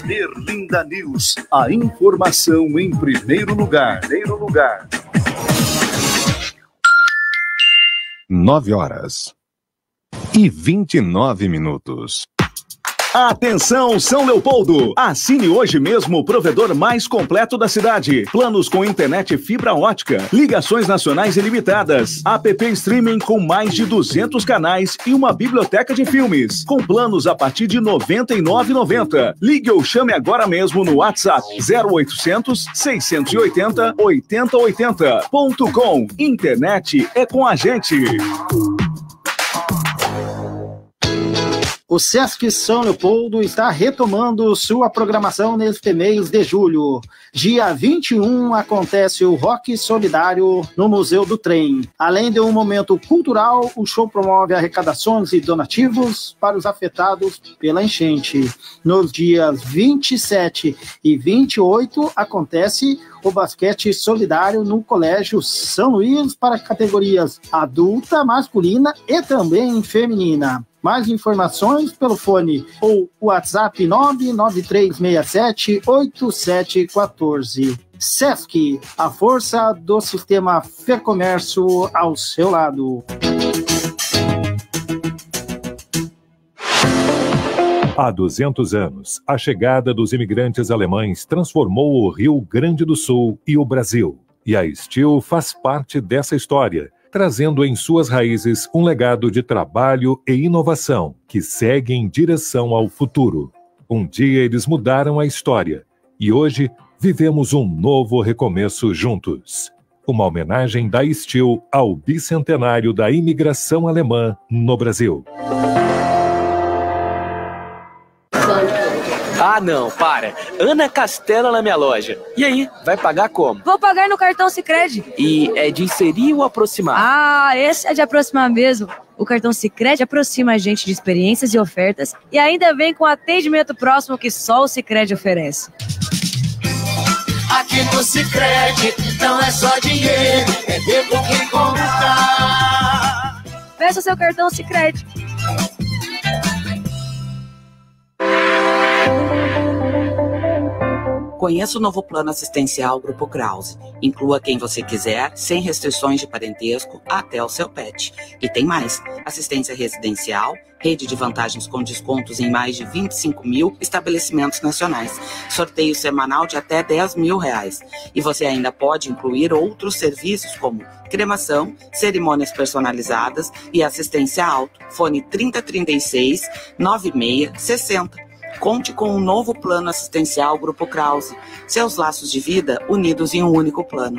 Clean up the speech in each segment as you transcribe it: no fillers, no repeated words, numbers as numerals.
Berlinda News. A informação em primeiro lugar. 9h29. Atenção, São Leopoldo! Assine hoje mesmo o provedor mais completo da cidade. Planos com internet fibra ótica, ligações nacionais ilimitadas, app streaming com mais de 200 canais e uma biblioteca de filmes. Com planos a partir de R$ 99,90. Ligue ou chame agora mesmo no WhatsApp 0800 680 8080.com. Internet é com a gente. O Sesc São Leopoldo está retomando sua programação neste mês de julho. Dia 21 acontece o Rock Solidário no Museu do Trem. Além de um momento cultural, o show promove arrecadações e donativos para os afetados pela enchente. Nos dias 27 e 28 acontece o basquete solidário no Colégio São Luís para categorias adulta, masculina e também feminina. Mais informações pelo fone ou WhatsApp 993678714. Sesc, a força do sistema Fercomércio ao seu lado. Há 200 anos, a chegada dos imigrantes alemães transformou o Rio Grande do Sul e o Brasil. E a Steel faz parte dessa história, trazendo em suas raízes um legado de trabalho e inovação que segue em direção ao futuro. Um dia eles mudaram a história e hoje vivemos um novo recomeço juntos. Uma homenagem da Steel ao bicentenário da imigração alemã no Brasil. Ah, não, para. Ana Castela na minha loja. E aí, vai pagar como? Vou pagar no cartão Sicredi. E é de inserir ou aproximar? Ah, esse é de aproximar mesmo. O cartão Sicredi aproxima a gente de experiências e ofertas e ainda vem com atendimento próximo que só o Sicredi oferece. Aqui no Sicredi não é só dinheiro, é tempo que conta. Peça seu cartão Sicredi. Conheça o novo plano assistencial Grupo Krause. Inclua quem você quiser, sem restrições de parentesco, até o seu pet. E tem mais: assistência residencial, rede de vantagens com descontos em mais de 25 mil estabelecimentos nacionais, sorteio semanal de até R$10 mil. E você ainda pode incluir outros serviços como cremação, cerimônias personalizadas e assistência auto. Fone 3036 9660. Conte com um novo plano assistencial Grupo Krause. Seus laços de vida unidos em um único plano.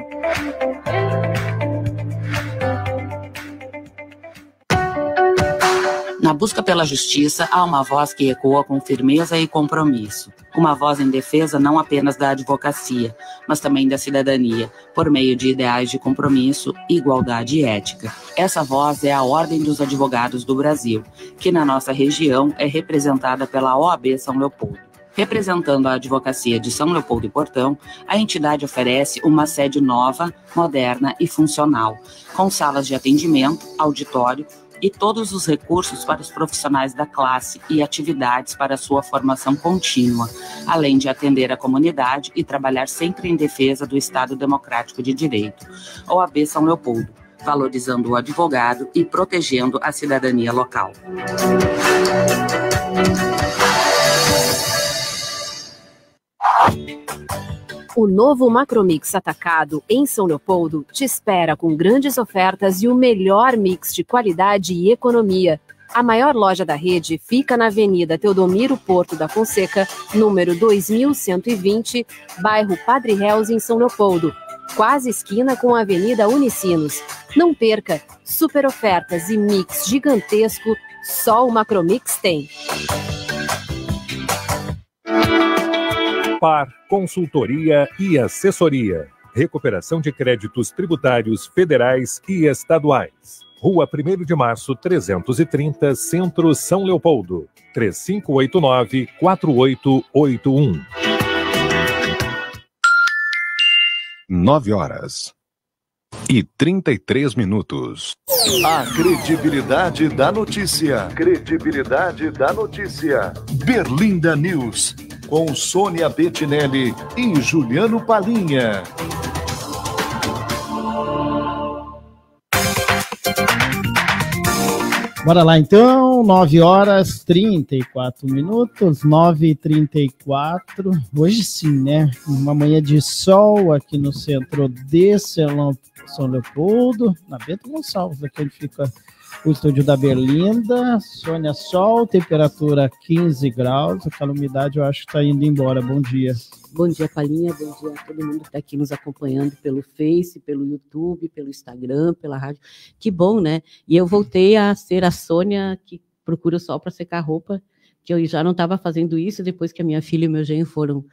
Na busca pela justiça, há uma voz que ecoa com firmeza e compromisso. Uma voz em defesa não apenas da advocacia, mas também da cidadania, por meio de ideais de compromisso, igualdade e ética. Essa voz é a Ordem dos Advogados do Brasil, que na nossa região é representada pela OAB São Leopoldo. Representando a advocacia de São Leopoldo e Portão, a entidade oferece uma sede nova, moderna e funcional, com salas de atendimento, auditório, e todos os recursos para os profissionais da classe e atividades para sua formação contínua, além de atender a comunidade e trabalhar sempre em defesa do Estado Democrático de Direito. OAB São Leopoldo, valorizando o advogado e protegendo a cidadania local. O novo Macromix Atacado em São Leopoldo te espera com grandes ofertas e o melhor mix de qualidade e economia. A maior loja da rede fica na Avenida Teodomiro Porto da Fonseca, número 2120, bairro Padre Reus, em São Leopoldo, quase esquina com a Avenida Unicinos. Não perca, super ofertas e mix gigantesco, só o Macromix tem. Par Consultoria e Assessoria. Recuperação de créditos tributários federais e estaduais. Rua 1º de Março, 330, Centro, São Leopoldo. 3589-4881. 9h33. A credibilidade da notícia. Credibilidade da notícia. Berlinda News. com Sônia Bettinelli e Juliano Palinha. Bora lá então, 9h34, 9h34. Hoje sim, né? Uma manhã de sol aqui no centro de São Leopoldo, na Bento Gonçalves, aqui onde fica o estúdio da Berlinda. Sônia, sol, temperatura 15 graus, aquela umidade eu acho que está indo embora. Bom dia. Bom dia, Palinha, bom dia a todo mundo que está aqui nos acompanhando pelo Face, pelo YouTube, pelo Instagram, pela rádio. Que bom, né? E eu voltei a ser a Sônia que procura o sol para secar roupa, que eu já não estava fazendo isso depois que a minha filha e meu genro foram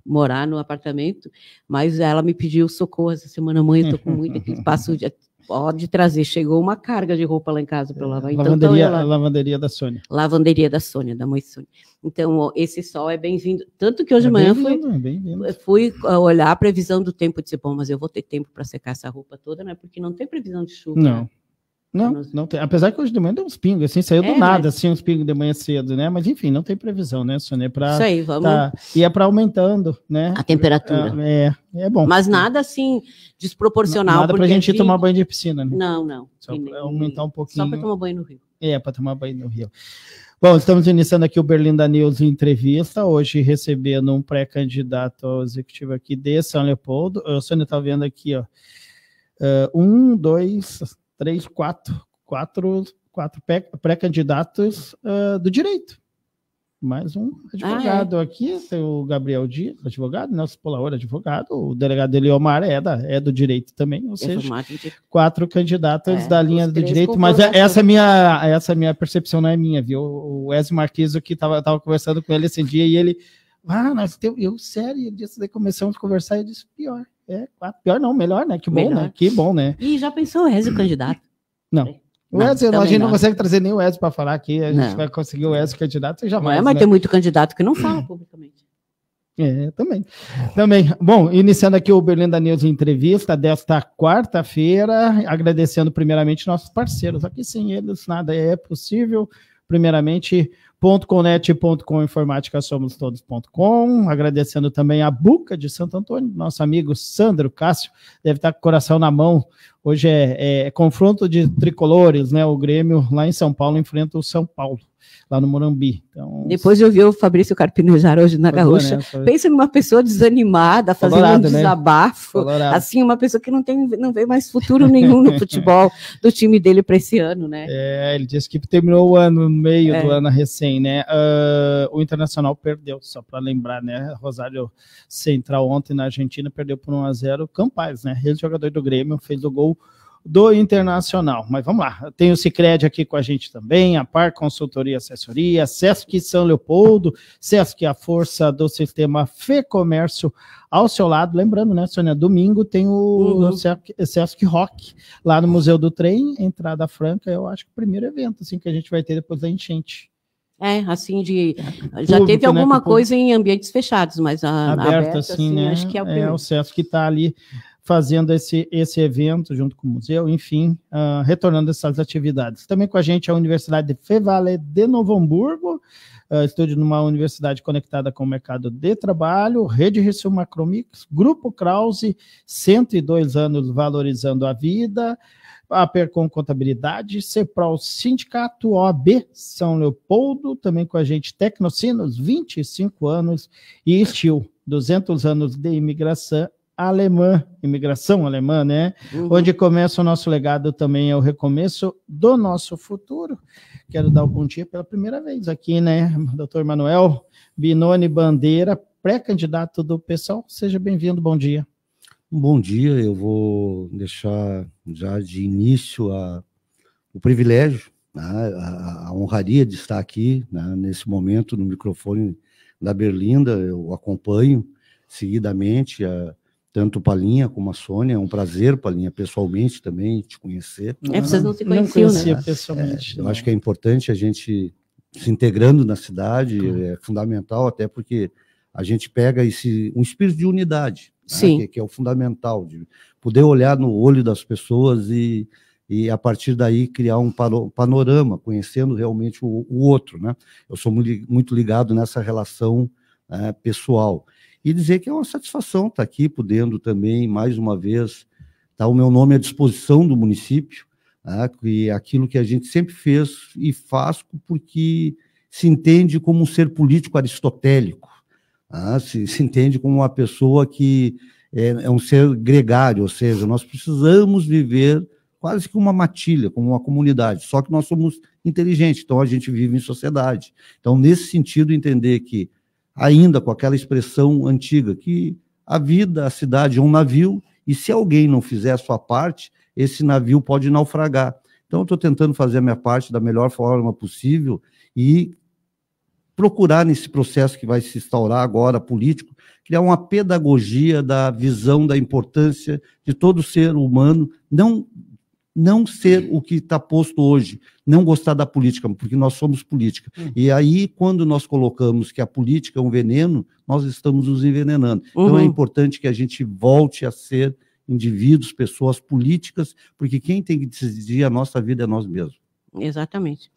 morar no apartamento, mas ela me pediu socorro essa semana. Mãe, eu estou com muito espaço, pode trazer. Chegou uma carga de roupa lá em casa para lavar. Então, lavanderia da Sônia. Lavanderia da Sônia, da mãe Sônia. Então, esse sol é bem-vindo. Tanto que hoje de manhã fui olhar a previsão do tempo e disse, bom, mas eu vou ter tempo para secar essa roupa toda, né? Porque não tem previsão de chuva. Não. Né? Não tem. Apesar que hoje de manhã deu uns pingos, assim, saiu do nada, assim, uns pingos de manhã cedo, né? Mas enfim, não tem previsão, né, Sônia? Isso aí, vamos. E é para aumentando, né? A temperatura. É bom. Mas nada assim desproporcional. Nada pra gente tomar banho de piscina, né? Não. Só para aumentar um pouquinho. Só para tomar banho no rio. Para tomar banho no rio. Bom, estamos iniciando aqui o Berlinda News Entrevista, hoje recebendo um pré-candidato ao executivo aqui de São Leopoldo. A Sônia está vendo aqui, ó. 1, 2, 3, 4 pré-candidatos do direito. Mais um advogado aqui, tem o Gabriel Dias, advogado, Nelson Polaor, advogado, o delegado Eliomar é do direito também, ou seja, 4 candidatos da linha do direito, mas essa minha percepção não é minha, viu? O Ezio Marquiso que estava conversando com ele esse dia e ele, sério, ele disse que começamos a conversar e eu disse, pior não, melhor, né? Que bom, né? E já pensou o Ezio candidato? Não. O Ezio, a gente não consegue trazer nem o Ezio para falar aqui, a gente vai conseguir o Ezio candidato, jamais. Mas tem muito candidato que não fala publicamente. Também. Bom, iniciando aqui o Berlinda News Entrevista desta quarta-feira, agradecendo primeiramente nossos parceiros, aqui sem eles nada é possível, primeiramente .conet.com, informática somos todos.com, agradecendo também a Buca de Santo Antônio, nosso amigo Sandro Cássio, deve estar com o coração na mão, hoje é confronto de tricolores, né, o Grêmio lá em São Paulo enfrenta o São Paulo, lá no Morumbi. Então, depois eu vi o Fabrício Carpinejar hoje na Gaúcha, pensa numa pessoa desanimada, fazendo um desabafo, assim, uma pessoa que não vê mais futuro nenhum no futebol do time dele para esse ano, né? Ele disse que terminou o ano, no meio do ano recém, né? O Internacional perdeu, só para lembrar, né? Rosário Central ontem na Argentina perdeu por 1-0, Campaz, né? Ele, jogador do Grêmio, fez o gol do Internacional, mas vamos lá, tem o Sicredi aqui com a gente também, a Par Consultoria e Assessoria, Sesc São Leopoldo, Sesc, a força do sistema Fê Comércio ao seu lado, lembrando, né, Sônia, domingo tem o Sesc Rock, lá no Museu do Trem, entrada franca, eu acho que o primeiro evento, assim, que a gente vai ter depois da enchente. Assim, já público, teve alguma coisa em ambientes fechados, mas aberto assim, né, acho que é o primeiro. O Sesc que está ali fazendo esse evento junto com o museu, enfim, retornando essas atividades. Também com a gente a Universidade de Fevale de Novo Hamburgo, estúdio numa universidade conectada com o mercado de trabalho, Rede Rissul Macromix, Grupo Krause, 102 anos valorizando a vida, a Percom Contabilidade, Ceprol Sindicato, OAB São Leopoldo, também com a gente Tecnocinos, 25 anos, e Estil, 200 anos de imigração alemã, né? Onde começa o nosso legado também é o recomeço do nosso futuro. Quero dar um bom dia pela primeira vez aqui, né? Dr. Manuel Binoni Bandeira, pré-candidato do PSOL. Seja bem-vindo, bom dia. Bom dia, eu vou deixar já de início o privilégio, né, a honraria de estar aqui, né, nesse momento no microfone da Berlinda. Eu acompanho seguidamente tanto o Palinha como a Sônia. É um prazer, Palinha, pessoalmente também te conhecer. Vocês não se conheciam, né? Pessoalmente. Eu acho que é importante a gente se integrando na cidade, é fundamental, até porque a gente pega um espírito de unidade, né, que é o fundamental, de poder olhar no olho das pessoas e a partir daí criar um panorama, conhecendo realmente o outro, né? Eu sou muito ligado nessa relação pessoal. E dizer que é uma satisfação estar aqui, podendo também, mais uma vez, dar o meu nome à disposição do município, e aquilo que a gente sempre fez e faz porque se entende como um ser político aristotélico, se entende como uma pessoa que é um ser gregário, ou seja, nós precisamos viver quase que uma matilha, como uma comunidade, só que nós somos inteligentes, então a gente vive em sociedade. Então, nesse sentido, entender que, ainda com aquela expressão antiga, que a vida, a cidade é um navio, e se alguém não fizer a sua parte, esse navio pode naufragar. Então, eu estou tentando fazer a minha parte da melhor forma possível e procurar, nesse processo que vai se instaurar agora, político, criar uma pedagogia da visão da importância de todo ser humano, não ser o que está posto hoje, não gostar da política, porque nós somos política. E aí, quando nós colocamos que a política é um veneno, nós estamos nos envenenando. Então, é importante que a gente volte a ser indivíduos, pessoas políticas, porque quem tem que decidir a nossa vida é nós mesmos. Exatamente.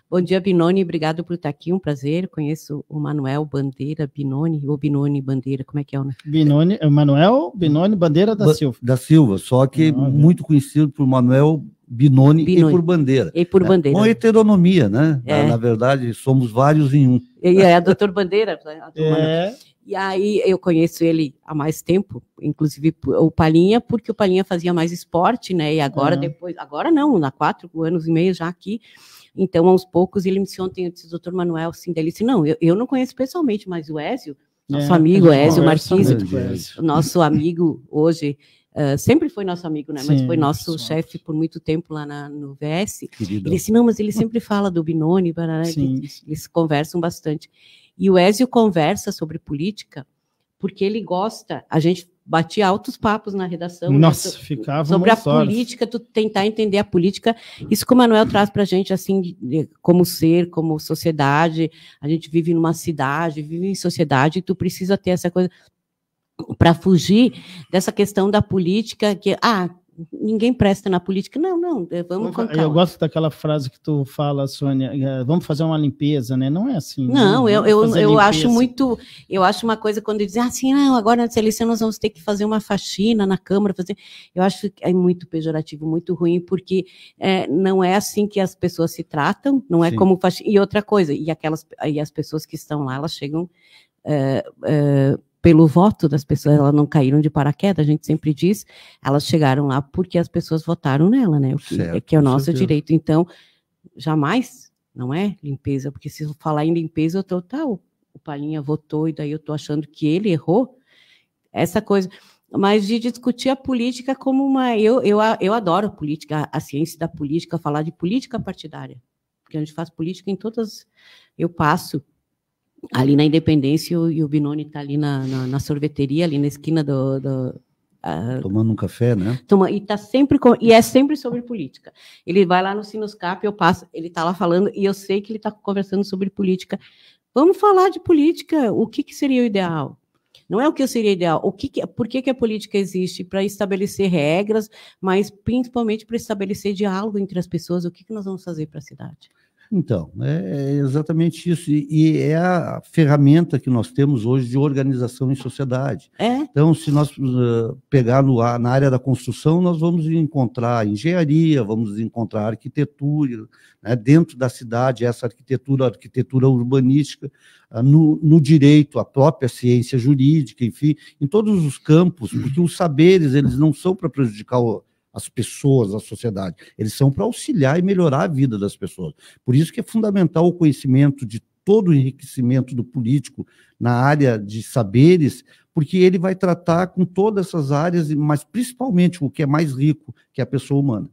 Bom dia, Binoni, obrigado por estar aqui, um prazer. Conheço o Manuel Bandeira Binoni, ou Binoni Bandeira, como é que é o nome? Manuel Binoni Bandeira da Silva. Da Silva, só que muito conhecido por Manuel Binoni e por Bandeira. E por Bandeira. Uma heteronomia, né? Na verdade, somos vários em um. E é doutor Bandeira. E aí eu conheço ele há mais tempo, inclusive o Palhinha, porque o Palhinha fazia mais esporte, né? E agora agora não, há 4 anos e meio já aqui. Então, aos poucos, ele me disse ontem, eu disse, doutor Manuel, assim, ele disse, não, eu não conheço pessoalmente, mas o Ézio, nosso amigo Ézio Marquise, nosso amigo hoje, sempre foi nosso amigo, né? Mas foi nosso chefe por muito tempo lá no VS. Ele disse, não, mas ele sempre fala do Binoni, eles conversam bastante. E o Ézio conversa sobre política porque ele gosta, a gente batia altos papos na redação. Nossa, ficava sobre a política, tu tentar entender a política, isso que o Manuel traz para a gente, assim, como ser, como sociedade, a gente vive numa cidade, vive em sociedade, e tu precisa ter essa coisa para fugir dessa questão da política, que, ninguém presta na política. Não, vamos com calma. Eu gosto daquela frase que tu fala, Sônia, vamos fazer uma limpeza, né? Não é assim. Não, eu acho muito, eu acho uma coisa quando dizem assim, agora na eleição nós vamos ter que fazer uma faxina na Câmara, eu acho que é muito pejorativo, muito ruim, porque não é assim que as pessoas se tratam, não é como faxina. E outra coisa, e as pessoas que estão lá, elas chegam pelo voto das pessoas, elas não caíram de paraquedas, a gente sempre diz, elas chegaram lá porque as pessoas votaram nela, né? Que é o nosso direito. Então, jamais, não é limpeza, porque se eu falar em limpeza, o Palhinha votou, e daí eu estou achando que ele errou, essa coisa. Mas de discutir a política como uma... Eu adoro a política, a ciência da política, falar de política partidária, porque a gente faz política em todas... Eu passo ali na Independência, e o Binoni está ali na sorveteria, ali na esquina tomando um café, né? E tá sempre e é sempre sobre política. Ele vai lá no Sinuscap, eu passo, ele está lá falando, e eu sei que ele está conversando sobre política. Vamos falar de política, o que seria o ideal? Não é o que seria ideal, por que a política existe? Para estabelecer regras, mas principalmente para estabelecer diálogo entre as pessoas, o que nós vamos fazer para a cidade? Então, é exatamente isso, e é a ferramenta que nós temos hoje de organização em sociedade. Então, se nós pegar na área da construção, nós vamos encontrar engenharia, vamos encontrar arquitetura, né, dentro da cidade, essa arquitetura urbanística, no direito, a própria ciência jurídica, enfim, em todos os campos, porque os saberes, eles não são para prejudicar as pessoas, a sociedade, eles são para auxiliar e melhorar a vida das pessoas. Por isso que é fundamental o conhecimento de todo o enriquecimento do político na área de saberes, porque ele vai tratar com todas essas áreas, mas principalmente o que é mais rico, que é a pessoa humana.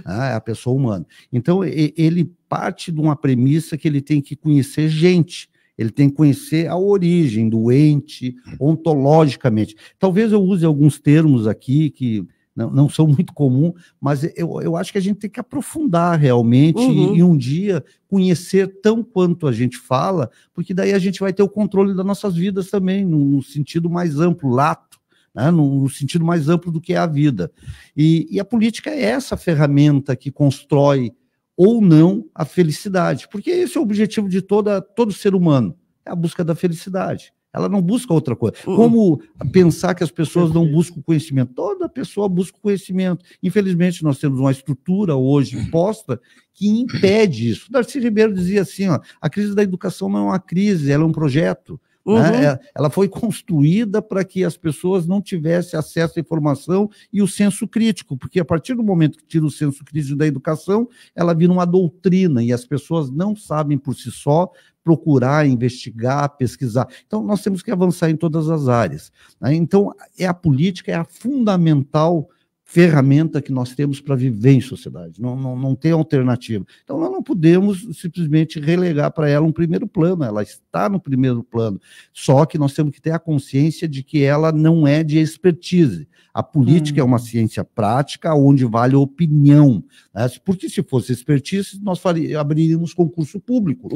A pessoa humana. Então, ele parte de uma premissa que ele tem que conhecer gente, ele tem que conhecer a origem do ente, ontologicamente. Talvez eu use alguns termos aqui que não são muito comuns, mas eu acho que a gente tem que aprofundar realmente e um dia conhecer tão quanto a gente fala, porque daí a gente vai ter o controle das nossas vidas também, no sentido mais amplo, lato, né? No sentido mais amplo do que é a vida. E a política é essa ferramenta que constrói ou não a felicidade, porque esse é o objetivo de todo ser humano, é a busca da felicidade. Ela não busca outra coisa. Como pensar que as pessoas não buscam conhecimento? Toda pessoa busca conhecimento. Infelizmente, nós temos uma estrutura hoje imposta que impede isso. Darcy Ribeiro dizia assim, ó, a crise da educação não é uma crise, ela é um projeto. Né? Ela foi construída para que as pessoas não tivessem acesso à informação e o senso crítico, porque a partir do momento que tira o senso crítico da educação, ela vira uma doutrina e as pessoas não sabem por si só procurar, investigar, pesquisar. Então, nós temos que avançar em todas as áreas. Né? Então, a política é a fundamental ferramenta que nós temos para viver em sociedade, não tem alternativa. Então, nós não podemos simplesmente relegar para ela um primeiro plano, ela está no primeiro plano, só que nós temos que ter a consciência de que ela não é de expertise. A política é uma ciência prática, onde vale a opinião, né? Porque se fosse expertise, nós abriríamos concurso público,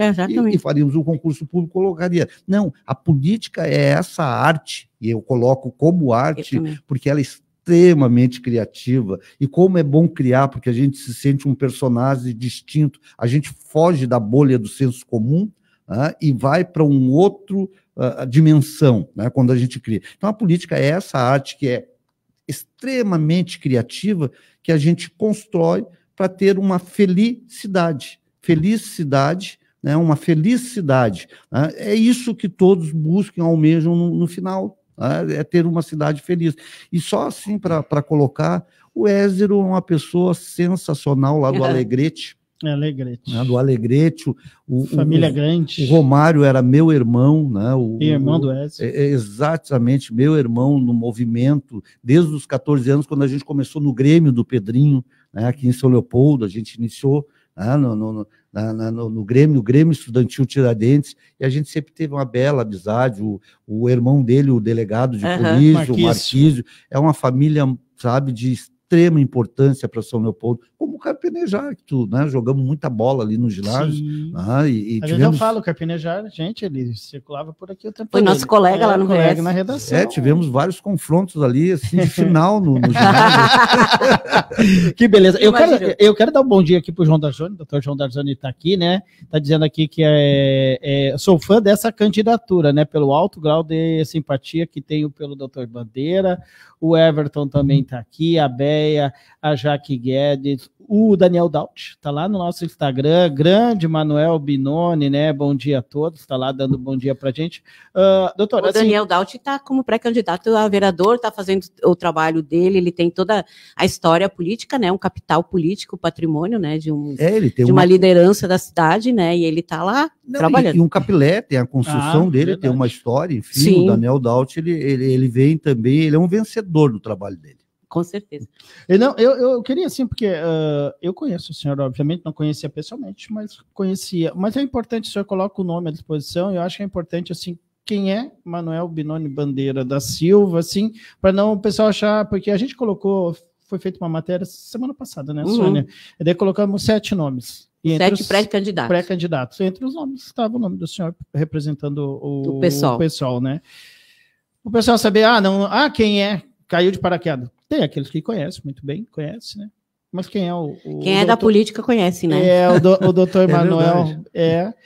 e faríamos um concurso público, colocaria. Não, a política é essa arte, e eu coloco como arte, porque ela extremamente criativa, e como é bom criar, porque a gente se sente um personagem distinto, a gente foge da bolha do senso comum, né, e vai para um outro dimensão, né, quando a gente cria. Então a política é essa arte que é extremamente criativa, que a gente constrói para ter uma felicidade, né, uma felicidade, né, é isso que todos buscam, almejam no final, é ter uma cidade feliz. E só assim, para colocar, o Ézero é uma pessoa sensacional lá do Alegrete. Do Alegrete. Família grande. O Romário era meu irmão. Né, irmão do Ézero. Exatamente, meu irmão no movimento, desde os 14 anos, quando a gente começou no Grêmio do Pedrinho, né, aqui em São Leopoldo, a gente iniciou no Grêmio Estudantil Tiradentes, e a gente sempre teve uma bela amizade. O irmão dele, o delegado de polícia, o Marquísio, é uma família, sabe, de extrema importância para São Leopoldo, como o Carpenejar, que jogamos muita bola ali no ginásio. Eu falo, o Carpenejar, gente, ele circulava por aqui o tempo todo. Foi nosso colega lá no colega na redação. Tivemos vários confrontos ali, assim, de final no ginásio. Que beleza. Eu quero dar um bom dia aqui para o João Darzoni, o doutor João Darzoni está aqui, né? Está dizendo aqui que sou fã dessa candidatura, né? Pelo alto grau de simpatia que tenho pelo doutor Bandeira. O Everton também está aqui, a Beia, a Jaque Guedes, o Daniel Daut, está lá no nosso Instagram, grande Manuel Binoni, né? Bom dia a todos, está lá dando bom dia para a gente. Doutor, o Daniel Daut está como pré-candidato a vereador, está fazendo o trabalho dele, ele tem toda a história política, né? Um capital político, patrimônio, né? De uma liderança da cidade, né? E ele está lá trabalhando. E um capilé, tem a construção dele, verdade. Tem uma história, enfim. Sim. O Daniel Daut, ele vem também, ele é um vencedor do trabalho dele. Com certeza. Eu queria, assim, porque eu conheço o senhor, obviamente, não conhecia pessoalmente, mas conhecia. Mas é importante, o senhor coloca o nome à disposição, e eu acho que é importante, assim, quem é Manuel Binoni Bandeira da Silva, assim, para não o pessoal achar, porque a gente colocou, foi feita uma matéria semana passada, né, Sônia? E daí colocamos 7 nomes. 7 pré-candidatos. Pré-candidatos. Entre os nomes estava o nome do senhor representando o pessoal, né? O pessoal saber, quem é? Caiu de paraquedas. Tem aqueles que conhecem, muito bem, conhece, né? Mas quem é quem é da política conhece, né? O doutor Manuel,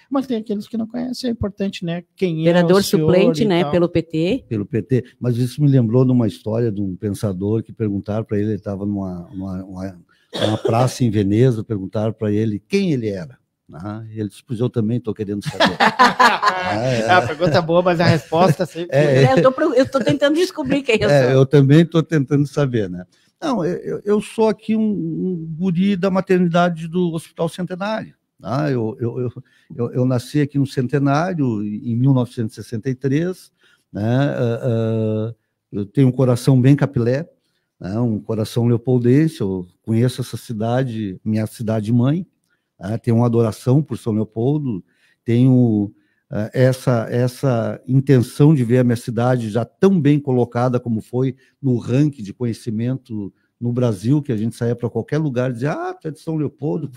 mas tem aqueles que não conhecem, é importante, né? Quem vereador suplente, né? Pelo PT. Pelo PT, mas isso me lembrou de uma história de um pensador que perguntaram para ele estava numa praça em Veneza, perguntaram para ele quem ele era. Ele disse, pois eu também estou querendo saber. A pergunta é boa, mas a resposta sempre... Eu estou tentando descobrir quem eu sou. Eu também estou tentando saber, né? Não, eu sou aqui um guri da maternidade do Hospital Centenário. Eu nasci aqui no Centenário em 1963, né? Eu tenho um coração bem capilé, né? Um coração leopoldense, eu conheço essa cidade, minha cidade-mãe, tenho uma adoração por São Leopoldo, tenho essa intenção de ver a minha cidade já tão bem colocada como foi no ranking de conhecimento no Brasil, que a gente saía para qualquer lugar e dizia, tu é de São Leopoldo,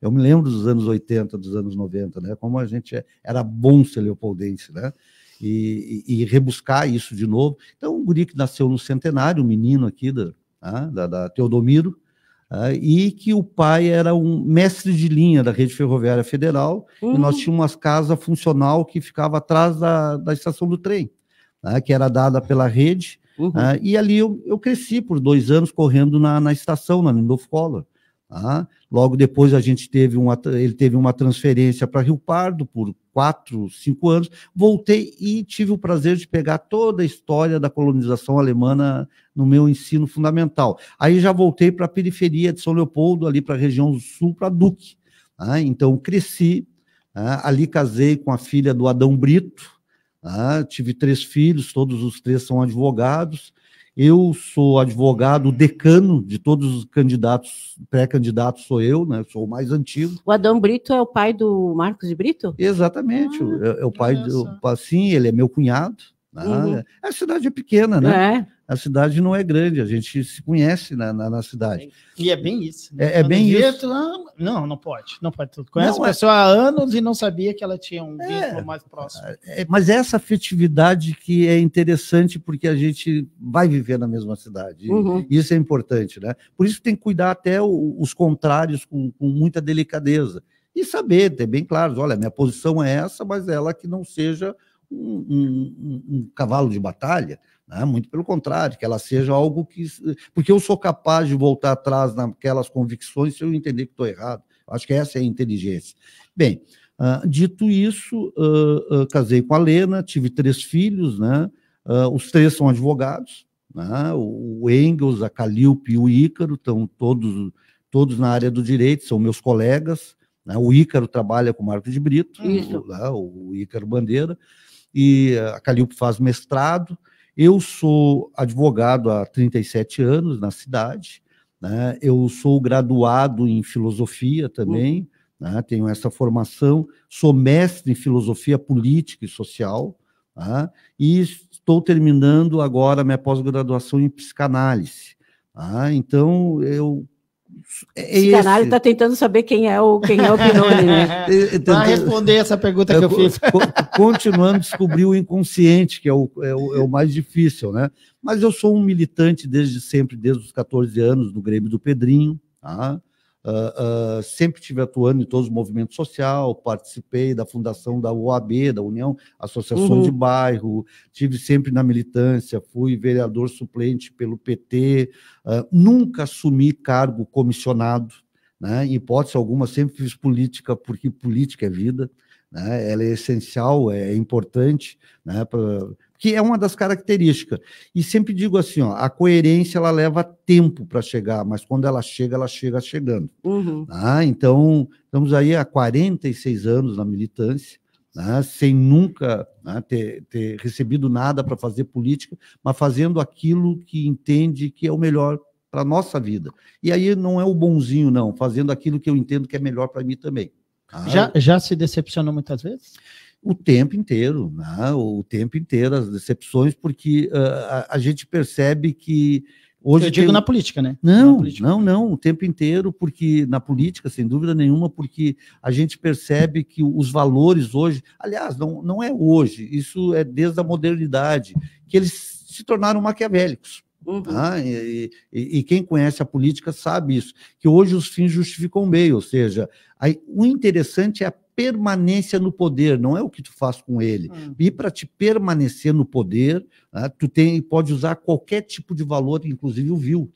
eu me lembro dos anos 80, dos anos 90, né? Como a gente era bom ser leopoldense, né? E rebuscar isso de novo. Então, um guri que nasceu no Centenário, um menino aqui da Teodomiro, e que o pai era um mestre de linha da Rede Ferroviária Federal, e nós tínhamos uma casa funcional que ficava atrás da estação do trem, que era dada pela rede, e ali eu cresci por 2 anos correndo na estação, na Lindolfo Collor. Logo depois ele teve uma transferência para Rio Pardo por 4, 5 anos, voltei e tive o prazer de pegar toda a história da colonização alemã no meu ensino fundamental. Aí já voltei para a periferia de São Leopoldo, ali para a região do sul, para Duque. Então cresci, ali casei com a filha do Adão Brito, tive 3 filhos, todos os 3 são advogados. Eu sou advogado, decano de todos os candidatos, pré-candidatos sou eu, né? Sou o mais antigo. O Adão Brito é o pai do Marcos de Brito? Exatamente, é o pai sim, ele é meu cunhado. A cidade é pequena, né? A cidade não é grande, a gente se conhece na cidade. E é bem isso. É bem isso. Não pode. Tu conhece a pessoa há anos e não sabia que ela tinha um vínculo mais próximo. Mas essa afetividade que é interessante porque a gente vai viver na mesma cidade. Isso é importante, né? Por isso tem que cuidar até os contrários com muita delicadeza. E saber, ter bem claro, olha, minha posição é essa, mas ela que não seja um cavalo de batalha, né? Muito pelo contrário, que ela seja algo que... Porque eu sou capaz de voltar atrás naquelas convicções se eu entender que estou errado. Acho que essa é a inteligência. Bem, dito isso, casei com a Lena, tive 3 filhos, né? Os 3 são advogados, né? O Engels, a Calilpe e o Ícaro estão todos na área do direito, são meus colegas, né? O Ícaro trabalha com o Marcos de Brito, o Ícaro Bandeira, e a Calilpe faz mestrado. Eu sou advogado há 37 anos na cidade, né? Eu sou graduado em filosofia também, né? Tenho essa formação, sou mestre em filosofia política e social, né? E estou terminando agora minha pós-graduação em psicanálise. Então, Psicanálise está tentando saber quem é o Binoni, né? Para responder essa pergunta que eu fiz. Continuando a descobrir o inconsciente, que é o mais difícil, né? Mas eu sou um militante desde sempre, desde os 14 anos, do Grêmio do Pedrinho, sempre estive atuando em todos os movimentos sociais, participei da fundação da UAB, da União Associação de Bairro, estive sempre na militância, fui vereador suplente pelo PT, nunca assumi cargo comissionado, né? Em hipótese alguma, sempre fiz política, porque política é vida, né? Ela é essencial, é importante, né? Que é uma das características. E sempre digo assim, a coerência ela leva tempo para chegar, mas quando ela chega chegando. Então, estamos aí há 46 anos na militância, né, sem nunca, né, ter recebido nada para fazer política, mas fazendo aquilo que entende que é o melhor para a nossa vida. E aí não é o bonzinho, não, fazendo aquilo que eu entendo que é melhor para mim também. Já se decepcionou muitas vezes? O tempo inteiro, né? O tempo inteiro, as decepções, porque a gente percebe que hoje... Eu digo na política, né? Não, o tempo inteiro, porque na política, sem dúvida nenhuma, porque a gente percebe que os valores hoje, aliás, não é hoje, isso é desde a modernidade, que eles se tornaram maquiavélicos. E quem conhece a política sabe isso, que hoje os fins justificam o meio, ou seja, o interessante é a permanência no poder, não é o que tu faz com ele. E para te permanecer no poder, tu pode usar qualquer tipo de valor, inclusive o vil.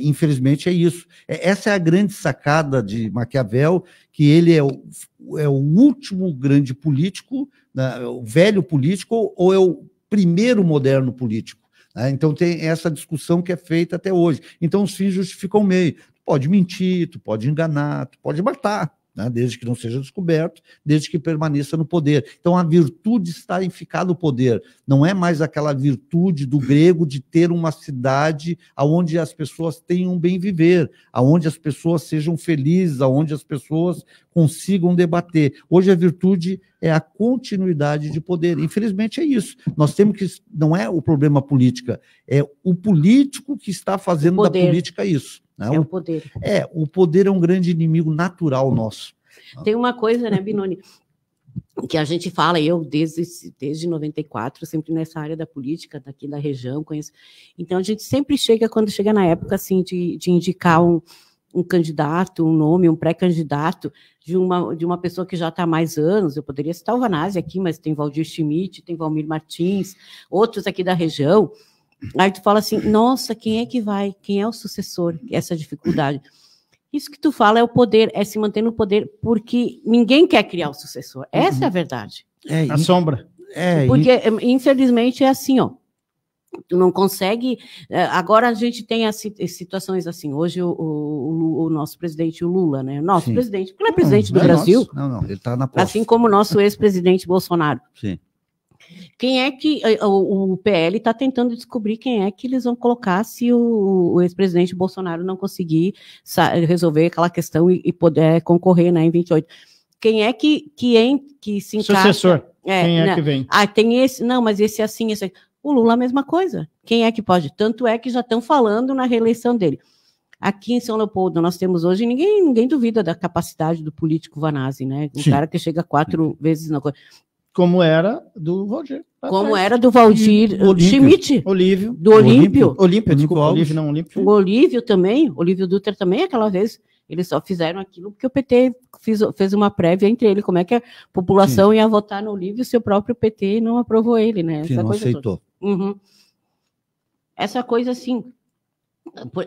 Infelizmente é isso. Essa é a grande sacada de Maquiavel, que ele é o último grande político, né, o velho político, ou é o primeiro moderno político. Então tem essa discussão que é feita até hoje. Então os fins justificam o meio. Tu pode mentir, tu pode enganar, tu pode matar, né? Desde que não seja descoberto, desde que permaneça no poder. Então a virtude está em ficar no poder. Não é mais aquela virtude do grego de ter uma cidade onde as pessoas tenham um bem viver, onde as pessoas sejam felizes, onde as pessoas consigam debater. Hoje a virtude é a continuidade de poder. Infelizmente é isso. Nós temos que... Não é o problema política, é o político que está fazendo da política isso. Né? É o poder. O poder é um grande inimigo natural nosso. Tem uma coisa, né, Binoni, que a gente fala, eu desde 94, sempre nessa área da política, daqui da região, conheço. Então a gente sempre chega, quando chega na época, assim, de indicar um candidato, um nome, um pré-candidato de uma pessoa que já está há mais anos. Eu poderia citar o Vanazzi aqui, mas tem Valdir Schmidt, tem Valmir Martins, outros aqui da região. Aí tu fala assim, nossa, quem é que vai? Quem é o sucessor? Essa dificuldade. Isso que tu fala é o poder, é se manter no poder, porque ninguém quer criar o sucessor. Essa é a verdade. A sombra. Porque, infelizmente, é assim, ó. Tu não consegue. Agora a gente tem as situações assim. Hoje o nosso presidente, o Lula, né? Nosso presidente, porque ele é presidente do Brasil. Não, ele está na posse. Assim como o nosso ex-presidente Bolsonaro. Sim. Quem é que o PL está tentando descobrir quem é que eles vão colocar se o ex-presidente Bolsonaro não conseguir resolver aquela questão e poder concorrer, né, em 28. Quem é que se encaixa? Sucessor. Quem é que vem? Tem esse, não, mas esse assim, esse. O Lula a mesma coisa. Quem é que pode? Tanto é que já estão falando na reeleição dele. Aqui em São Leopoldo, nós temos hoje, ninguém duvida da capacidade do político Vanazzi, né? Um cara que chega 4 vezes na coisa. Como era do Valdir. Como era do Valdir Schmidt. Olívio. Do Olímpio. Desculpa, Olívio, não Olímpio. O Olívio também, Olívio Dutra também, aquela vez, eles só fizeram aquilo porque o PT fez uma prévia entre ele, como é que a população ia votar no Olívio se o próprio PT não aprovou ele, né? Sim, não aceitou. Essa coisa assim,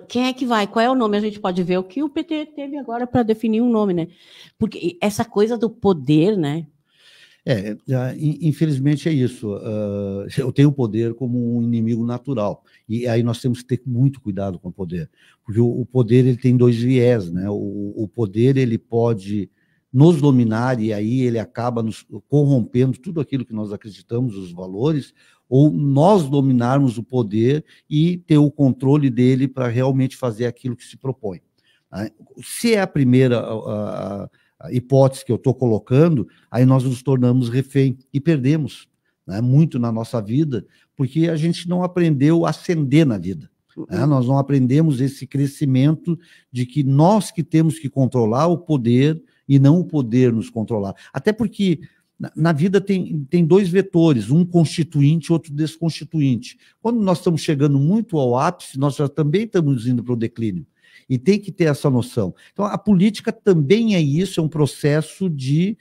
quem é que vai? Qual é o nome? A gente pode ver o que o PT teve agora para definir um nome, né? Porque essa coisa do poder, né? Infelizmente é isso. Eu tenho o poder como um inimigo natural. E aí nós temos que ter muito cuidado com o poder. Porque o poder ele tem 2 viés, né? O poder ele pode nos dominar e aí ele acaba nos corrompendo tudo aquilo que nós acreditamos, os valores, ou nós dominarmos o poder e ter o controle dele para realmente fazer aquilo que se propõe. Se é a primeira a hipótese que eu estou colocando, aí nós nos tornamos refém e perdemos, né, muito na nossa vida, porque a gente não aprendeu a ascender na vida. Né? Nós não aprendemos esse crescimento de que nós que temos que controlar o poder e não o poder nos controlar. Até porque na vida tem 2 vetores, um constituinte e outro desconstituinte. Quando nós estamos chegando muito ao ápice, nós já também estamos indo para o declínio. E tem que ter essa noção. Então, a política também é isso, é um processo de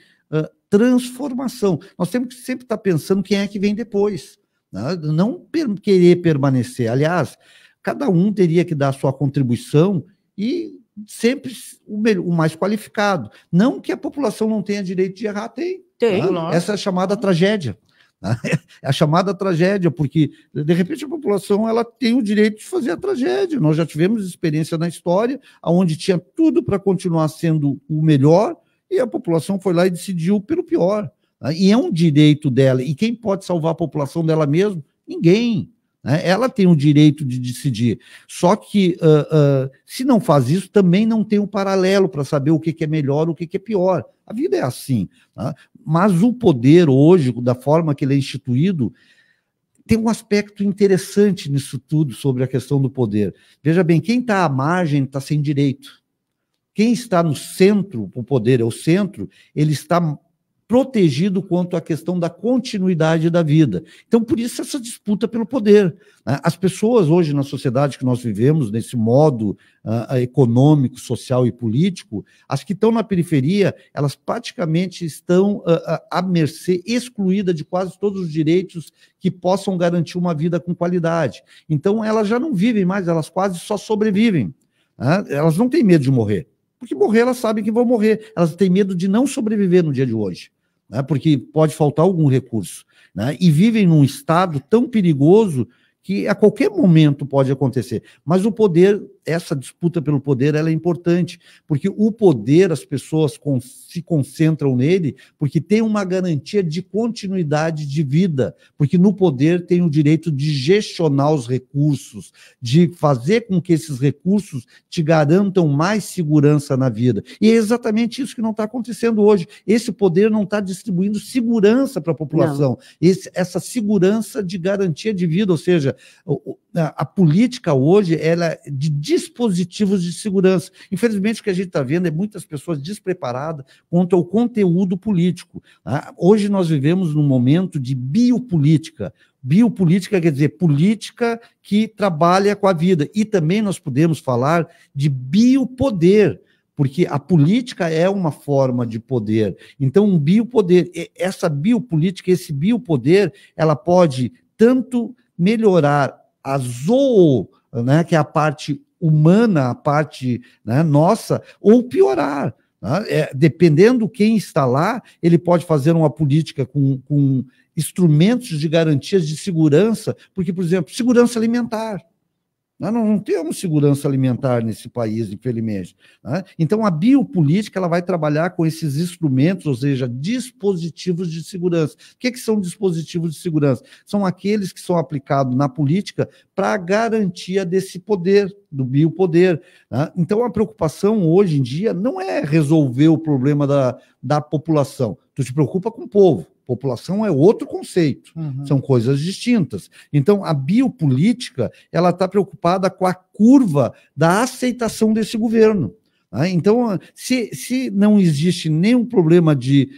transformação. Nós temos que sempre estar pensando quem é que vem depois, né? Não querer permanecer. Aliás, cada um teria que dar a sua contribuição e sempre o mais qualificado. Não que a população não tenha direito de errar, tem. Né? Essa é a chamada tragédia. É a chamada tragédia, porque, de repente, a população ela tem o direito de fazer a tragédia. Nós já tivemos experiência na história, onde tinha tudo para continuar sendo o melhor, e a população foi lá e decidiu pelo pior. Né? E é um direito dela. E quem pode salvar a população dela mesma? Ninguém. Né? Ela tem o direito de decidir. Só que, se não faz isso, também não tem um paralelo para saber o que é melhor, o que é pior. A vida é assim. Tá? Mas o poder hoje, da forma que ele é instituído, tem um aspecto interessante nisso tudo sobre a questão do poder. Veja bem, quem está à margem está sem direito. Quem está no centro, o poder é o centro, ele está protegido quanto à questão da continuidade da vida. Então, por isso, essa disputa pelo poder. As pessoas hoje na sociedade que nós vivemos, nesse modo econômico, social e político, as que estão na periferia, elas praticamente estão à mercê, excluída de quase todos os direitos que possam garantir uma vida com qualidade. Então, elas já não vivem mais, elas quase só sobrevivem. Elas não têm medo de morrer, porque morrer elas sabem que vão morrer. Elas têm medo de não sobreviver no dia de hoje, né? Porque pode faltar algum recurso, né? E vivem num estado tão perigoso que a qualquer momento pode acontecer. Mas o poder, essa disputa pelo poder, ela é importante, porque o poder, as pessoas se concentram nele, porque tem uma garantia de continuidade de vida, porque no poder tem o direito de gestionar os recursos, de fazer com que esses recursos te garantam mais segurança na vida. E é exatamente isso que não está acontecendo hoje. Esse poder não está distribuindo segurança para a população, essa segurança de garantia de vida, ou seja, a política hoje ela é de dispositivos de segurança. Infelizmente, o que a gente está vendo é muitas pessoas despreparadas quanto ao conteúdo político. Hoje nós vivemos num momento de biopolítica, Biopolítica quer dizer política que trabalha com a vida. E também nós podemos falar de biopoder, porque a política é uma forma de poder. Então, um biopoder, essa biopolítica, esse biopoder, ela pode tanto melhorar a né, que é a parte humana, a parte, né, nossa, ou piorar. Né? Dependendo quem está lá, ele pode fazer uma política com instrumentos de garantias de segurança, porque, por exemplo, segurança alimentar. Nós não temos segurança alimentar nesse país, infelizmente. Né? Então, a biopolítica ela vai trabalhar com esses instrumentos, ou seja, dispositivos de segurança. O que são dispositivos de segurança? São aqueles que são aplicados na política para a garantia desse poder, do biopoder. Né? Então, a preocupação hoje em dia não é resolver o problema da população. Tu te preocupa com o povo. População é outro conceito, são coisas distintas. Então, a biopolítica, ela está preocupada com a curva da aceitação desse governo. Né? Então, se não existe nenhum problema de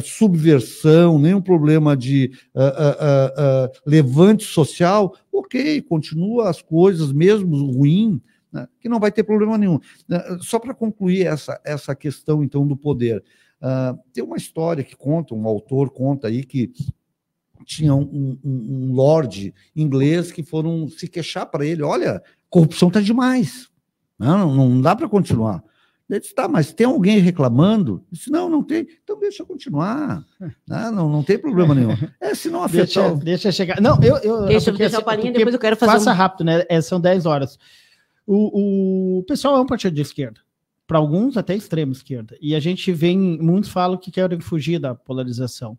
subversão, nenhum problema de levante social, ok, continua as coisas, mesmo ruim, né? Que não vai ter problema nenhum. Só para concluir essa questão, então, do poder. Tem uma história que conta, um autor conta aí que tinha um lord inglês que foram se queixar para ele, olha, corrupção está demais, não dá para continuar. Ele disse, tá, mas tem alguém reclamando? Ele disse, não tem, então deixa eu continuar, não tem problema nenhum. Se não afetar... Deixa chegar... Não, deixa eu fechar a palhinha, depois eu quero fazer... Faça rápido, né? São 10 horas. O pessoal é um partido de esquerda. Para alguns, até extrema esquerda. E a gente muitos falam que querem fugir da polarização.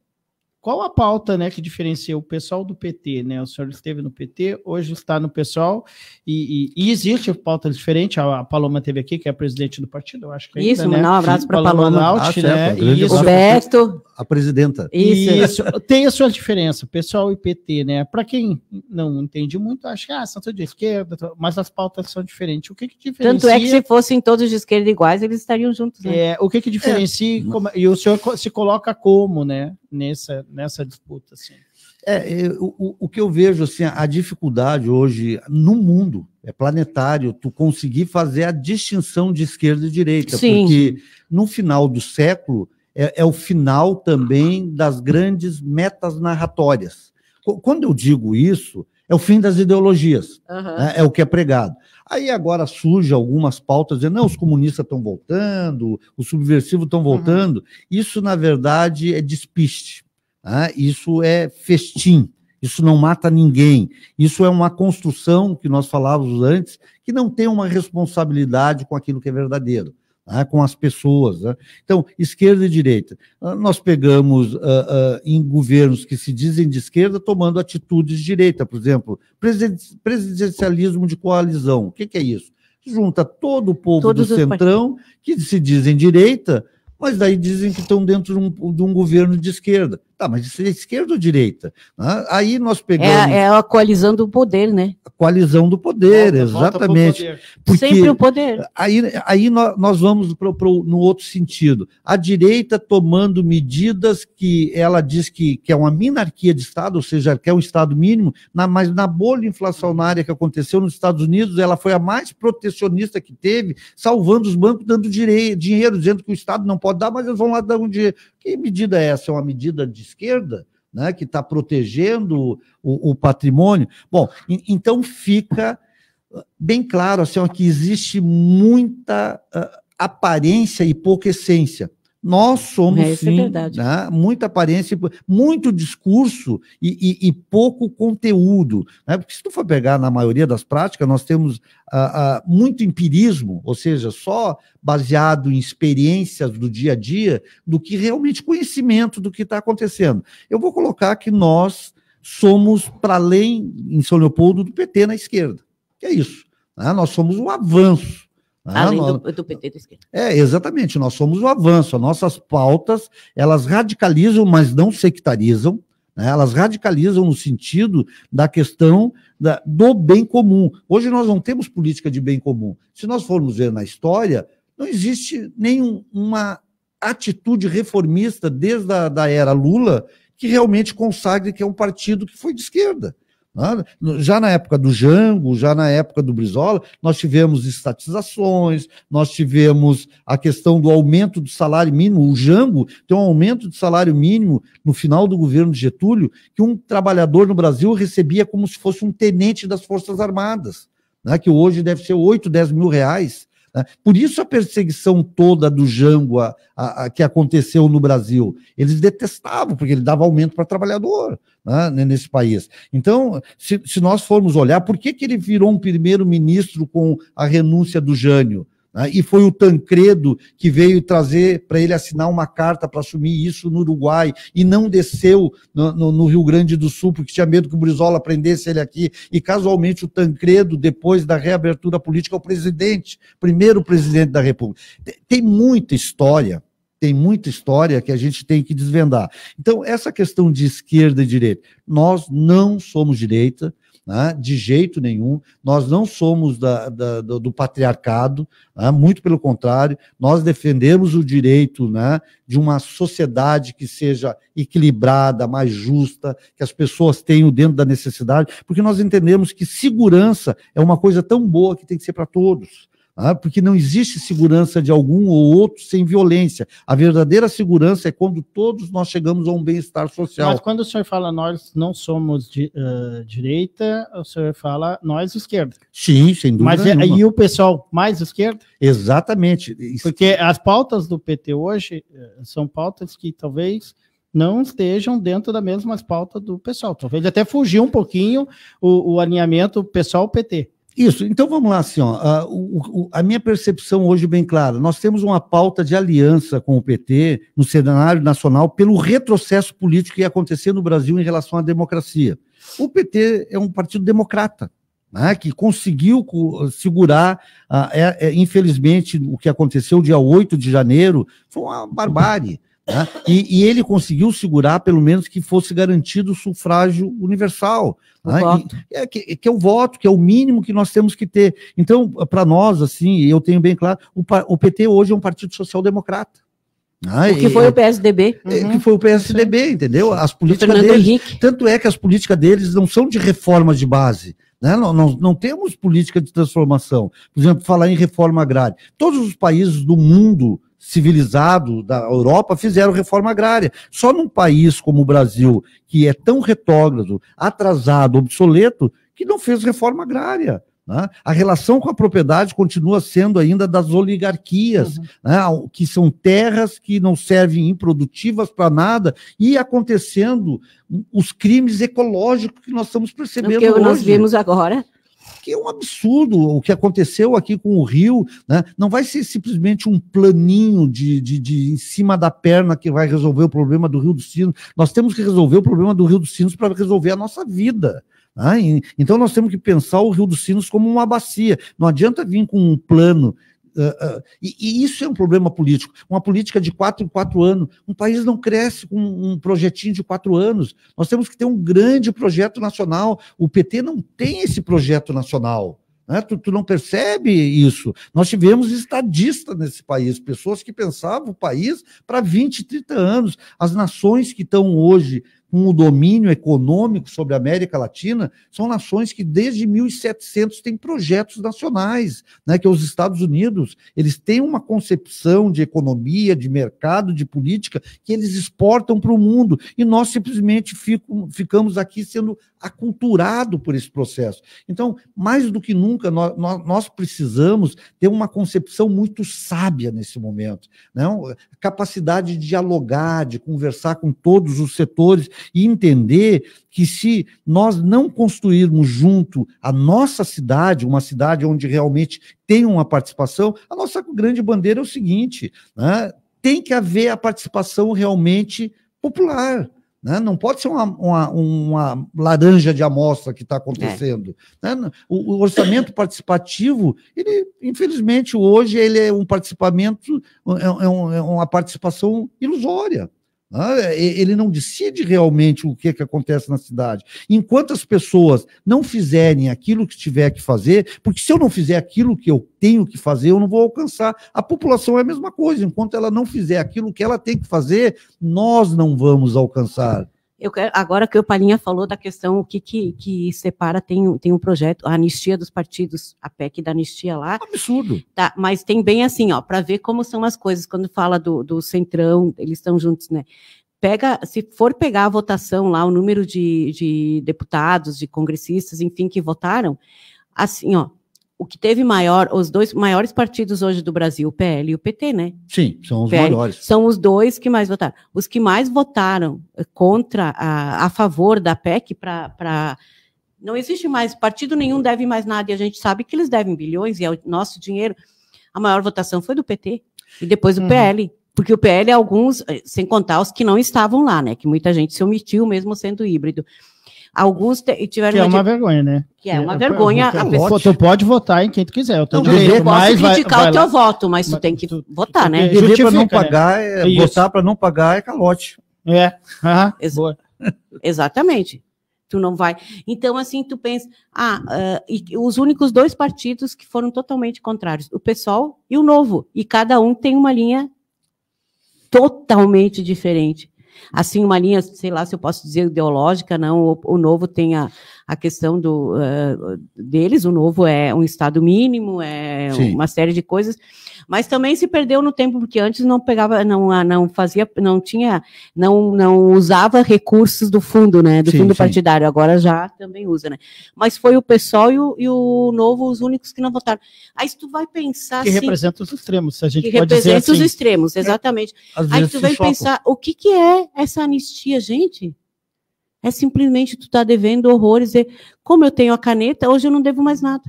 Qual a pauta, né, que diferencia o pessoal do PT, né? O senhor esteve no PT, hoje está no PSOL, e existe pauta diferente. A Paloma esteve aqui, que é a presidente do partido, eu acho que isso, ainda, mandar um abraço para a Paloma. Laut, né? O Beto. A presidenta. Isso. Tem a sua diferença, PSOL e PT, né? Para quem não entende muito, acha que são todos de esquerda, mas as pautas são diferentes. O que diferencia... Tanto é que se fossem todos de esquerda iguais, eles estariam juntos, né? O que diferencia, e o senhor se coloca como, né? Nessa disputa, assim. O que eu vejo, assim, a dificuldade hoje no mundo é planetário, tu conseguir fazer a distinção de esquerda e direita, sim, porque no final do século é o final também das grandes metas narratórias. Quando eu digo isso, é o fim das ideologias, né? É o que é pregado. Aí agora surgem algumas pautas dizendo, não, os comunistas estão voltando, os subversivos estão voltando. Isso, na verdade, é despiste. Né? Isso é festim. Isso não mata ninguém. Isso é uma construção, que nós falávamos antes, que não tem uma responsabilidade com aquilo que é verdadeiro, né? Com as pessoas. Né? Então, esquerda e direita. Nós pegamos em governos que se dizem de esquerda tomando atitudes de direita, por exemplo, presidencialismo de coalizão. O que é isso? Junta todo o povo do centrão que se dizem direita, mas daí dizem que estão dentro de um governo de esquerda. Tá, mas isso é esquerda ou direita? Aí nós pegamos... É a coalizão do poder, né? A coalizão do poder, exatamente. Poder. Porque sempre o poder. Aí nós vamos no outro sentido. A direita tomando medidas que ela diz que é uma minarquia de Estado, ou seja, que é um Estado mínimo, mas na bolha inflacionária que aconteceu nos Estados Unidos, ela foi a mais protecionista que teve, salvando os bancos, dando dinheiro, dizendo que o Estado não pode dar, mas eles vão lá dar um dinheiro. Que medida é essa? É uma medida de esquerda, né, que está protegendo o patrimônio? Bom, então fica bem claro assim, ó, que existe muita aparência e pouca essência. Nós somos, sim, né, muita aparência, muito discurso e pouco conteúdo. Né? Porque se tu for pegar na maioria das práticas, nós temos muito empirismo, ou seja, só baseado em experiências do dia a dia, do que realmente conhecimento do que está acontecendo. Eu vou colocar que nós somos, para além, em São Leopoldo, do PT na esquerda. Que é isso. Né? Nós somos um avanço. Além do PT da esquerda. Exatamente, nós somos o avanço. As nossas pautas, elas radicalizam, mas não sectarizam, né? Elas radicalizam no sentido da questão do bem comum. Hoje nós não temos política de bem comum. Se nós formos ver na história, não existe nenhuma atitude reformista desde a da era Lula que realmente consagre que é um partido que foi de esquerda. Já na época do Jango, já na época do Brizola, nós tivemos estatizações, nós tivemos a questão do aumento do salário mínimo. O Jango tem um aumento de salário mínimo no final do governo de Getúlio, que um trabalhador no Brasil recebia como se fosse um tenente das Forças Armadas, né, que hoje deve ser 8, 10 mil reais. Por isso a perseguição toda do Jango que aconteceu no Brasil. Eles detestavam, porque ele dava aumento para trabalhador, né, nesse país. Então, se nós formos olhar, por que ele virou um primeiro-ministro com a renúncia do Jânio? Né, e foi o Tancredo que veio trazer para ele assinar uma carta para assumir isso no Uruguai e não desceu no Rio Grande do Sul, porque tinha medo que o Brizola prendesse ele aqui. E casualmente o Tancredo, depois da reabertura política, é o presidente, primeiro presidente da República. Tem muita história que a gente tem que desvendar. Então, essa questão de esquerda e direita, nós não somos direita, né, de jeito nenhum, nós não somos do patriarcado, né, muito pelo contrário, nós defendemos o direito, né, de uma sociedade que seja equilibrada, mais justa, que as pessoas tenham dentro da necessidade, porque nós entendemos que segurança é uma coisa tão boa que tem que ser para todos. Porque não existe segurança de algum ou outro sem violência. A verdadeira segurança é quando todos nós chegamos a um bem-estar social. Mas quando o senhor fala nós não somos direita, o senhor fala nós esquerda. Sim, sem dúvida. Mas nenhuma. E o pessoal mais esquerda? Exatamente. Porque as pautas do PT hoje são pautas que talvez não estejam dentro da mesma pauta do pessoal. Talvez até fugir um pouquinho o alinhamento pessoal-PT. Isso, então vamos lá, assim, ó, a minha percepção hoje bem clara, nós temos uma pauta de aliança com o PT no cenário nacional pelo retrocesso político que ia acontecer no Brasil em relação à democracia. O PT é um partido democrata, né, que conseguiu segurar, infelizmente, o que aconteceu dia 8 de janeiro foi uma barbárie. Né? E ele conseguiu segurar, pelo menos, que fosse garantido o sufrágio universal, né? Que é o voto, que é o mínimo que nós temos que ter. Então, para nós, assim, eu tenho bem claro, o PT hoje é um partido social-democrata. O que foi o PSDB. Que foi o PSDB, entendeu? As políticas deles, tanto é que as políticas deles não são de reforma de base. Né? Não temos política de transformação. Por exemplo, falar em reforma agrária. Todos os países do mundo civilizado da Europa fizeram reforma agrária. Só num país como o Brasil, que é tão retrógrado, atrasado, obsoleto, que não fez reforma agrária. Né? A relação com a propriedade continua sendo ainda das oligarquias, né? Que são terras que não servem improdutivas para nada, e acontecendo os crimes ecológicos que nós estamos percebendo hoje. O que nós vimos agora. Que é um absurdo o que aconteceu aqui com o Rio, né? Não vai ser simplesmente um planinho de em cima da perna que vai resolver o problema do Rio dos Sinos. Nós temos que resolver o problema do Rio dos Sinos para resolver a nossa vida. Né? Então nós temos que pensar o Rio dos Sinos como uma bacia. Não adianta vir com um plano. E isso é um problema político, uma política de 4 em 4 anos. Um país não cresce com um projetinho de 4 anos. Nós temos que ter um grande projeto nacional. O PT não tem esse projeto nacional. Né? Tu não percebe isso. Nós tivemos estadistas nesse país, pessoas que pensavam o país para 20, 30 anos. As nações que estão hoje com o domínio econômico sobre a América Latina, são nações que desde 1700 têm projetos nacionais, né, que os Estados Unidos, eles têm uma concepção de economia, de mercado, de política, que eles exportam para o mundo, e nós simplesmente ficamos aqui sendo aculturados por esse processo. Então, mais do que nunca, nós precisamos ter uma concepção muito sábia nesse momento, né? Capacidade de dialogar, de conversar com todos os setores, e entender que se nós não construirmos junto a nossa cidade, uma cidade onde realmente tem uma participação, a nossa grande bandeira é o seguinte, né? Tem que haver a participação realmente popular. Né? Não pode ser uma laranja de amostra que está acontecendo. Né? O orçamento participativo, ele, infelizmente, hoje ele é um participamento, é uma participação ilusória. Ele não decide realmente o que acontece na cidade. Enquanto as pessoas não fizerem aquilo que tiver que fazer, porque se eu não fizer aquilo que eu tenho que fazer, eu não vou alcançar. A população é a mesma coisa. Enquanto ela não fizer aquilo que ela tem que fazer, nós não vamos alcançar. Agora que o Palhinha falou da questão, o que separa, tem um projeto, a anistia dos partidos, a PEC da anistia lá. Absurdo. Tá, mas tem bem assim, ó, para ver como são as coisas, quando fala do Centrão, eles estão juntos, né? Se for pegar a votação lá, o número de deputados, de congressistas, enfim, que votaram, assim, ó, o que teve os dois maiores partidos hoje do Brasil, o PL e o PT, né? Sim, são os PL, maiores. São os dois que mais votaram. Os que mais votaram a favor da PEC não existe mais, partido nenhum deve mais nada, e a gente sabe que eles devem bilhões, e é o nosso dinheiro. A maior votação foi do PT, e depois do PL. Porque o PL, alguns, sem contar os que não estavam lá, né? Que muita gente se omitiu, mesmo sendo híbrido. Alguns tiveram... Que é uma vergonha, né? Que é uma vergonha. Tu pode votar em quem tu quiser. Eu posso criticar o teu voto, mas tu tem que votar, né? Dever para não pagar, votar para não pagar é calote. Exatamente. Tu não vai... Então, assim, tu pensa... e os únicos dois partidos que foram totalmente contrários, o PSOL e o Novo. E cada um tem uma linha totalmente diferente. Assim, uma linha, sei lá se eu posso dizer ideológica, não, o Novo tem a questão deles, o Novo é um Estado mínimo, Sim. Uma série de coisas, mas também se perdeu no tempo, porque antes não pegava, não fazia, não tinha, não usava recursos do fundo, né, do fundo partidário, agora já também usa, né, mas foi o PSOL e o Novo os únicos que não votaram. Aí tu vai pensar... Que representa os extremos, se a gente pode dizer assim. Que representa os extremos, exatamente. Aí tu vai pensar, o que é essa anistia, gente? É simplesmente tu tá devendo horrores, como eu tenho a caneta, hoje eu não devo mais nada.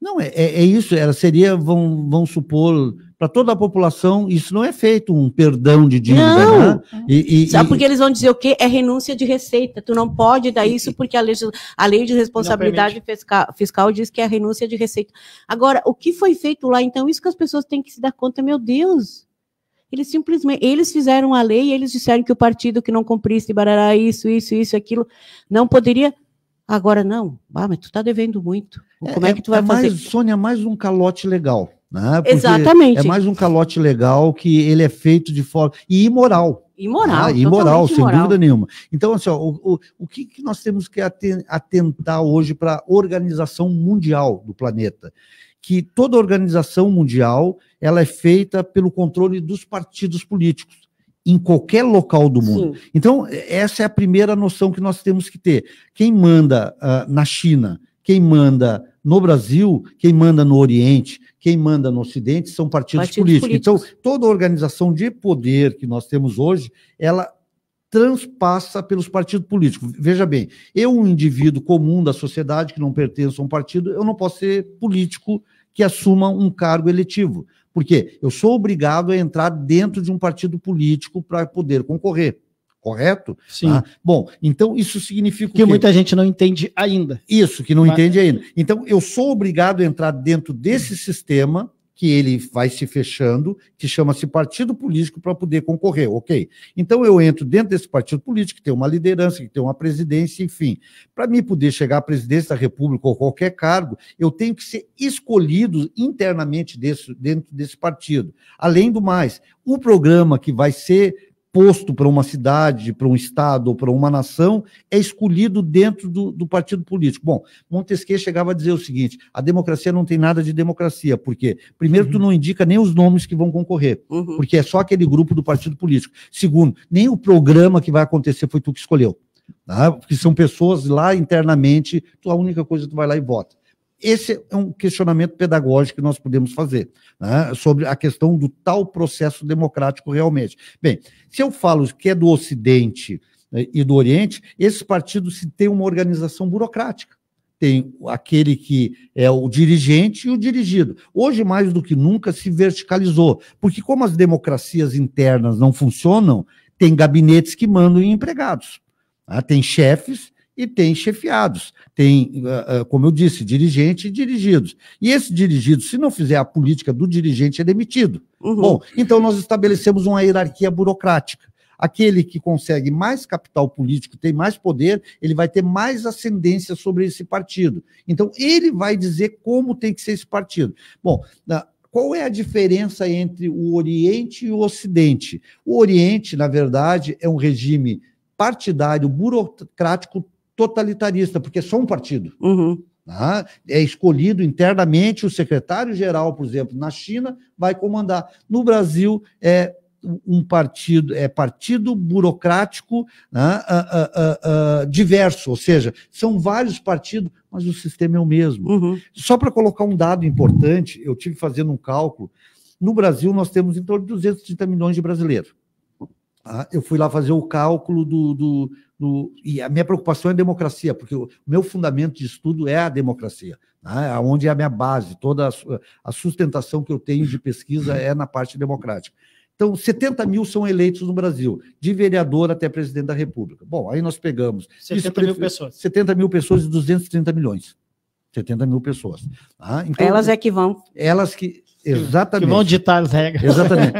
Não, é isso, seria, vão supor, para toda a população, isso não é feito um perdão de dívida, não. Né? Sabe porque eles vão dizer o quê? É renúncia de receita, tu não pode dar isso porque a lei de responsabilidade fiscal diz que é a renúncia de receita. Agora, o que foi feito lá, então, isso que as pessoas têm que se dar conta, meu Deus, eles fizeram a lei e eles disseram que o partido que não cumprisse, barará, isso, aquilo, não poderia. Agora não, mas tu está devendo muito. Como é que tu vai fazer? Sônia, mais um calote legal. Né? Exatamente. É mais um calote legal que ele é feito de forma... E imoral. Imoral, sem dúvida nenhuma. Então, assim, o que nós temos que atentar hoje para a organização mundial do planeta? Que toda organização mundial ela é feita pelo controle dos partidos políticos, em qualquer local do mundo. Sim. Então, essa é a primeira noção que nós temos que ter. Quem manda na China, quem manda no Brasil, quem manda no Oriente, quem manda no Ocidente são partidos políticos. Então, toda organização de poder que nós temos hoje, ela transpassa pelos partidos políticos. Veja bem, um indivíduo comum da sociedade que não pertence a um partido, eu não posso ser político que assuma um cargo eletivo. Por quê? Eu sou obrigado a entrar dentro de um partido político para poder concorrer. Correto? Sim. Bom, então isso significa que muita gente não entende ainda. Isso, que não entende ainda. Então, eu sou obrigado a entrar dentro desse sistema que ele vai se fechando, que chama-se partido político, para poder concorrer, ok? Então, eu entro dentro desse partido político, que tem uma liderança, que tem uma presidência, enfim. Para mim poder chegar à presidência da República ou qualquer cargo, eu tenho que ser escolhido internamente dentro desse partido. Além do mais, o programa que vai ser posto para uma cidade, para um estado ou para uma nação, é escolhido dentro do partido político. Bom, Montesquieu chegava a dizer o seguinte: a democracia não tem nada de democracia, porque primeiro tu não indica nem os nomes que vão concorrer, porque é só aquele grupo do partido político. Segundo, nem o programa que vai acontecer foi tu que escolheu, tá? Porque são pessoas lá internamente, a única coisa que tu vai lá e vota. Esse é um questionamento pedagógico que nós podemos fazer, né, sobre a questão do tal processo democrático realmente. Bem, se eu falo que é do Ocidente, né, e do Oriente, esses partidos têm uma organização burocrática. Tem aquele que é o dirigente e o dirigido. Hoje, mais do que nunca, se verticalizou, porque como as democracias internas não funcionam, tem gabinetes que mandam em empregados, né, tem chefes e tem chefiados, tem, como eu disse, dirigente e dirigidos. E esse dirigido, se não fizer a política do dirigente, é demitido. Bom, então nós estabelecemos uma hierarquia burocrática. Aquele que consegue mais capital político, tem mais poder, ele vai ter mais ascendência sobre esse partido. Então, ele vai dizer como tem que ser esse partido. Bom, qual é a diferença entre o Oriente e o Ocidente? O Oriente, na verdade, é um regime partidário, burocrático, totalitarista, porque é só um partido. Tá? É escolhido internamente, o secretário-geral, por exemplo, na China, vai comandar. No Brasil, é um partido, partido burocrático, né, diverso, ou seja, são vários partidos, mas o sistema é o mesmo. Só para colocar um dado importante, eu tive fazendo um cálculo, no Brasil nós temos em torno de 230 milhões de brasileiros. Tá? Eu fui lá fazer o cálculo e a minha preocupação é a democracia, porque o meu fundamento de estudo é a democracia, né? Onde é a minha base, toda a sustentação que eu tenho de pesquisa é na parte democrática. Então, 70 mil são eleitos no Brasil, de vereador até presidente da República. Bom, aí nós pegamos 70 mil pessoas. 70 mil pessoas de 230 milhões. 70 mil pessoas. Tá? Então, elas é que vão. Elas que... Exatamente. Que vão ditar as regras. Exatamente.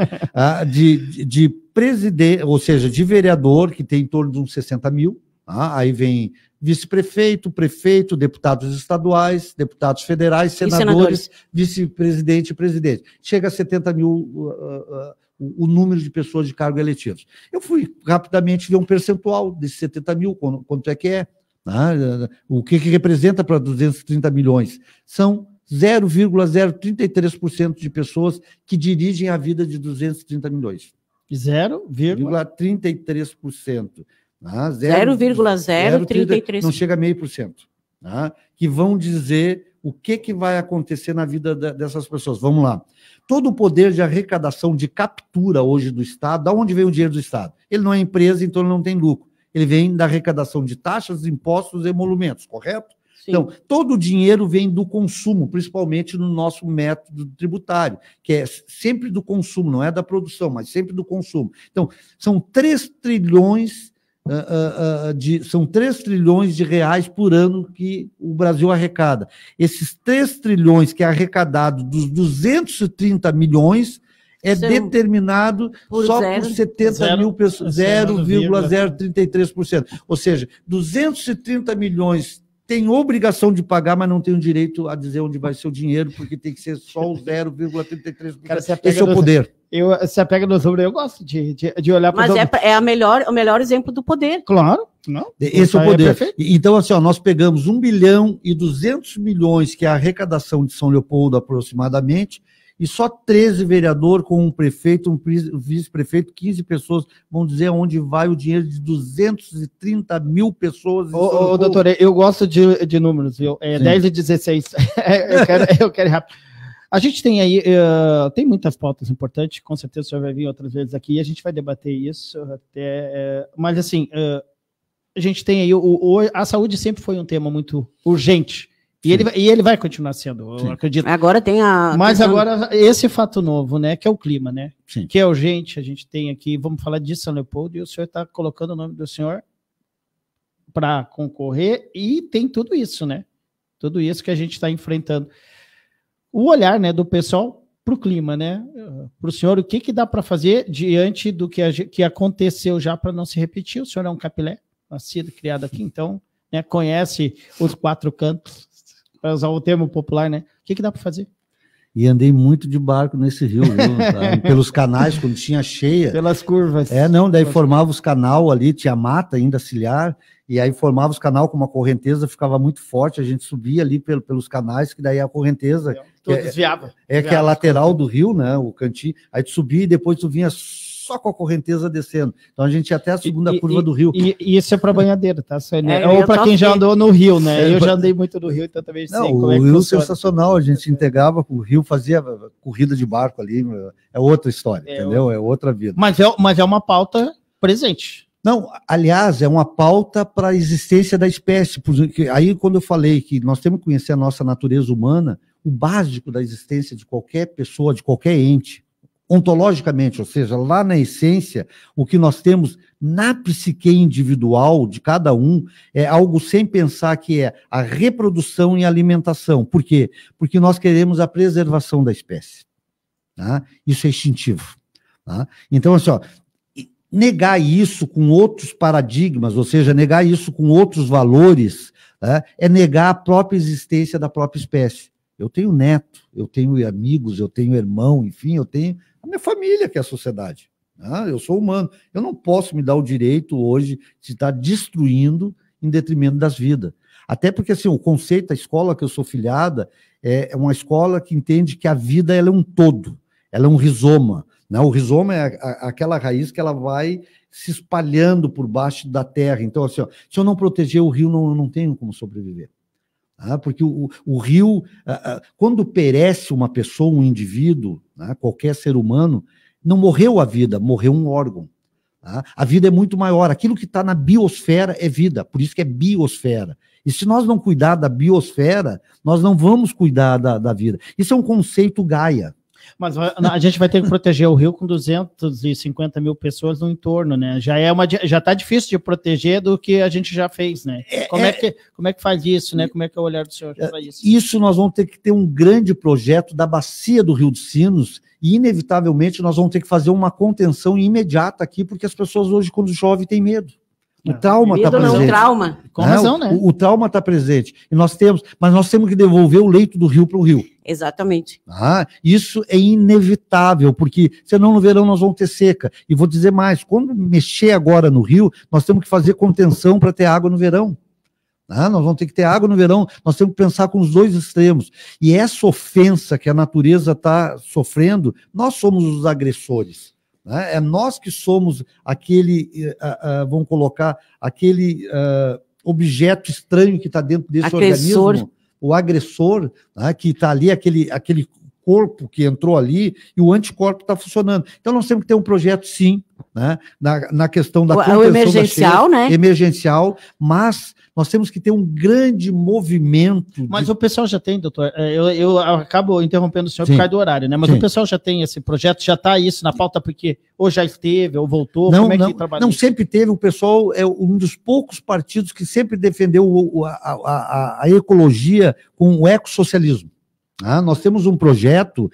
De presidente, ou seja, de vereador, que tem em torno de uns 60 mil. Aí vem vice-prefeito, prefeito, deputados estaduais, deputados federais, senadores, vice-presidente e presidente. Chega a 70 mil o número de pessoas de cargos eletivos. Eu fui rapidamente ver um percentual desses 70 mil, quanto é que é. O que representa para 230 milhões? São 0,033% de pessoas que dirigem a vida de 230 milhões. 0,33%. 0,033%. Não chega a 0,5%. Que vão dizer o que vai acontecer na vida dessas pessoas. Vamos lá. Todo o poder de arrecadação, de captura hoje do Estado, da onde vem o dinheiro do Estado? Ele não é empresa, então ele não tem lucro. Ele vem da arrecadação de taxas, impostos e emolumentos, correto? Sim. Então, todo o dinheiro vem do consumo, principalmente no nosso método tributário, que é sempre do consumo, não é da produção, mas sempre do consumo. Então, são 3 trilhões de reais por ano que o Brasil arrecada. Esses 3 trilhões que é arrecadado dos 230 milhões determinado só por 70 mil pessoas, 0,033%. Ou seja, 230 milhões tem obrigação de pagar, mas não tem o direito a dizer onde vai ser o dinheiro, porque tem que ser só o 0,33%. Esse é o poder. Você apega nos números, eu gosto de olhar para... Mas é o melhor exemplo do poder. Claro. Não, esse é o poder. Então, assim, nós pegamos 1 bilhão e 200 milhões, que é a arrecadação de São Leopoldo aproximadamente, e só 13 vereadores com um prefeito, um vice-prefeito, 15 pessoas vão dizer onde vai o dinheiro de 230 mil pessoas. Doutor, eu gosto de números, viu? 10 e 16. eu quero rápido. A gente tem aí, tem muitas pautas importantes, com certeza o senhor vai vir outras vezes aqui, e a gente vai debater isso, mas assim, a gente tem aí, a saúde sempre foi um tema muito urgente, e ele vai continuar sendo, eu acredito. Agora tem Mas agora, esse fato novo, né, que é o clima, né, Sim. que é urgente, a gente tem aqui, vamos falar de São Leopoldo, e o senhor está colocando o nome do senhor para concorrer, e tem tudo isso, né, tudo isso que a gente está enfrentando. O olhar, né, do pessoal para o clima, né, para o senhor, o que dá para fazer diante do que aconteceu já para não se repetir? O senhor é um capilé, nascido, criado aqui, então, né, conhece os 4 cantos, para usar o termo popular, né? O que dá para fazer? E andei muito de barco nesse rio, viu? Pelos canais, quando tinha cheia. Pelas curvas. Daí formava os canal ali, tinha mata ainda ciliar, e aí formava os canal com uma correnteza, ficava muito forte, a gente subia ali pelos canais, que daí a correnteza... desviava. Que é a lateral do rio, né? O cantinho, aí tu subia e depois tu vinha só com a correnteza descendo. Então a gente ia até a segunda curva do rio. E isso é para banhadeira, tá? Ou para quem já andou no rio, né? Eu já andei muito no rio, então também sei como é que funciona. O rio sensacional, a gente se integrava com o rio, fazia corrida de barco ali, é outra história, entendeu? É outra vida. Mas é uma pauta presente. Não, aliás, é uma pauta para a existência da espécie, porque aí quando eu falei que nós temos que conhecer a nossa natureza humana, o básico da existência de qualquer pessoa, de qualquer ente, ontologicamente, ou seja, lá na essência, o que nós temos na psique individual de cada um é algo sem pensar, que é a reprodução e alimentação. Por quê? Porque nós queremos a preservação da espécie. Tá? Isso é instintivo. Tá? Então, assim, negar isso com outros paradigmas, ou seja, negar isso com outros valores, tá? É negar a própria existência da própria espécie. Eu tenho neto, eu tenho amigos, eu tenho irmão, enfim, eu tenho a minha família, que é a sociedade. Eu sou humano. Eu não posso me dar o direito hoje de estar destruindo em detrimento das vidas. Até porque assim, o conceito da escola que eu sou filiada é uma escola que entende que a vida ela é um todo, ela é um rizoma. Né? O rizoma é aquela raiz que ela vai se espalhando por baixo da terra. Então, assim, se eu não proteger o rio, eu não tenho como sobreviver. Porque o rio, quando perece uma pessoa, um indivíduo, qualquer ser humano, não morreu a vida, morreu um órgão. A vida é muito maior. Aquilo que está na biosfera é vida, por isso que é biosfera. E se nós não cuidar da biosfera, nós não vamos cuidar da vida. Isso é um conceito Gaia. Mas a gente vai ter que proteger o rio com 250 mil pessoas no entorno, né? Já está difícil de proteger do que a gente já fez, né? Como é que faz isso, né? Como é que é o olhar do senhor para isso? Isso nós vamos ter que ter um grande projeto da bacia do Rio dos Sinos e, inevitavelmente, nós vamos ter que fazer uma contenção imediata aqui, porque as pessoas hoje, quando chove, têm medo. O trauma está presente. Não, trauma. Com razão, né? O trauma está presente. Mas nós temos que devolver o leito do rio para o rio. Exatamente. Isso é inevitável, porque senão no verão nós vamos ter seca. E vou dizer mais, quando mexer agora no rio, nós temos que fazer contenção para ter água no verão. Nós vamos ter que ter água no verão, nós temos que pensar com os dois extremos. E essa ofensa que a natureza está sofrendo, nós somos os agressores. É nós que somos aquele, vamos colocar, aquele objeto estranho que está dentro desse organismo, o agressor, que está ali, aquele corpo que entrou ali, e o anticorpo está funcionando. Então, nós temos que ter um projeto, sim, na questão da contenção emergencial, da cheia, emergencial, mas nós temos que ter um grande movimento. Mas o pessoal já tem, doutor, eu acabo interrompendo o senhor por causa do horário, né? Mas o pessoal já tem esse projeto, já está isso na pauta, porque ou já esteve, ou voltou, como é que trabalha? Não, sempre teve, o pessoal é um dos poucos partidos que sempre defendeu a ecologia com o ecossocialismo. Nós temos um projeto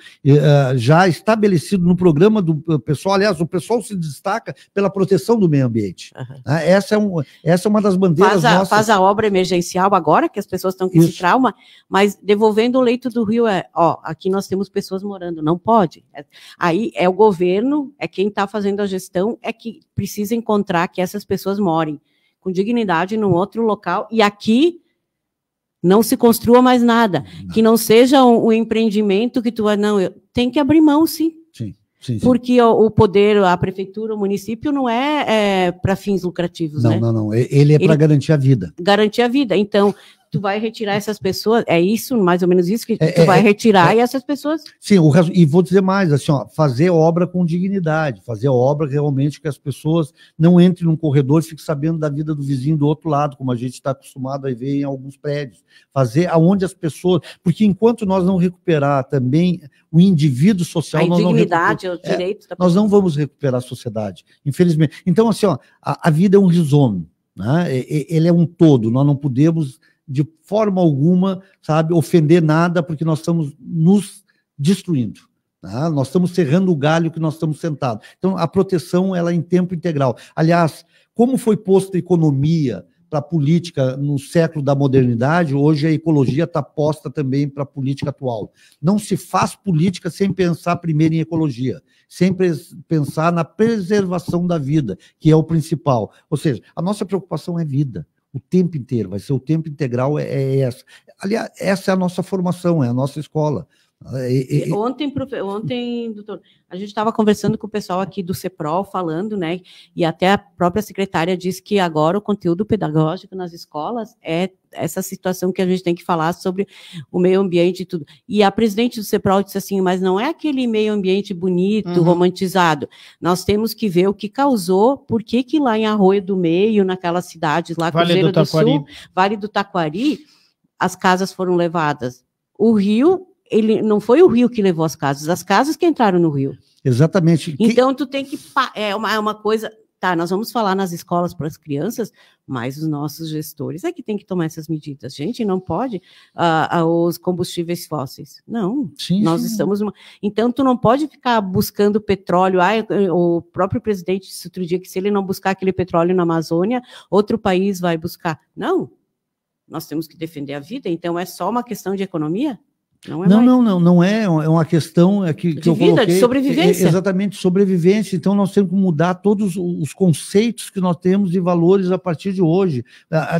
já estabelecido no programa do pessoal. Aliás, o pessoal se destaca pela proteção do meio ambiente. Essa é uma das bandeiras nossas. Faz a obra emergencial agora, que as pessoas estão com esse trauma, mas devolvendo o leito do rio aqui nós temos pessoas morando, não pode. Aí é o governo, é quem está fazendo a gestão, é que precisa encontrar que essas pessoas morem com dignidade num outro local, e aqui não se construa mais nada, que não seja um empreendimento que tem que abrir mão, sim. Sim. Porque o poder, a prefeitura, o município não é para fins lucrativos, né? Não. Ele é para garantir a vida. Garantir a vida. Então, tu vai retirar essas pessoas, é isso, mais ou menos isso, que tu vai retirar e essas pessoas... Sim, e vou dizer mais, assim, fazer obra com dignidade, fazer obra realmente que as pessoas não entrem num corredor e fiquem sabendo da vida do vizinho do outro lado, como a gente está acostumado a ver em alguns prédios. Fazer aonde as pessoas... Porque enquanto nós não recuperar também o indivíduo social... A dignidade, o direito... nós não vamos recuperar a sociedade, infelizmente. Então, assim, a vida é um rizoma, né? Ele é um todo, nós não podemos... de forma alguma, ofender nada, porque nós estamos nos destruindo. Nós estamos serrando o galho que nós estamos sentados. Então, a proteção, ela é em tempo integral. Aliás, como foi posta a economia para a política no século da modernidade, hoje a ecologia está posta também para a política atual. Não se faz política sem pensar primeiro em ecologia, sem pensar na preservação da vida, que é o principal. Ou seja, a nossa preocupação é vida. O tempo inteiro, vai ser o tempo integral, é essa. Aliás, essa é a nossa formação, é a nossa escola. Ontem, doutor, a gente estava conversando com o pessoal aqui do CEPROL, falando, né, e até a própria secretária disse que agora o conteúdo pedagógico nas escolas é essa situação que a gente tem que falar sobre o meio ambiente e tudo. E a presidente do CEPROL disse assim, mas não é aquele meio ambiente bonito, romantizado. Nós temos que ver o que causou, por que lá em Arroio do Meio, naquelas cidades lá, Cruzeiro do Sul, Vale do Taquari, as casas foram levadas. O rio... não foi o rio que levou as casas que entraram no rio. Exatamente. Então, tu tem que... É uma coisa... Tá, nós vamos falar nas escolas para as crianças, mas os nossos gestores é que tem que tomar essas medidas. Gente, não pode os combustíveis fósseis. Não, nós estamos... Então, tu não pode ficar buscando petróleo. O próprio presidente disse outro dia que se ele não buscar aquele petróleo na Amazônia, outro país vai buscar. Não, nós temos que defender a vida, então é só uma questão de economia? Não é uma questão que eu coloquei, de sobrevivência. Exatamente, sobrevivência. Então, nós temos que mudar todos os conceitos que nós temos e valores a partir de hoje.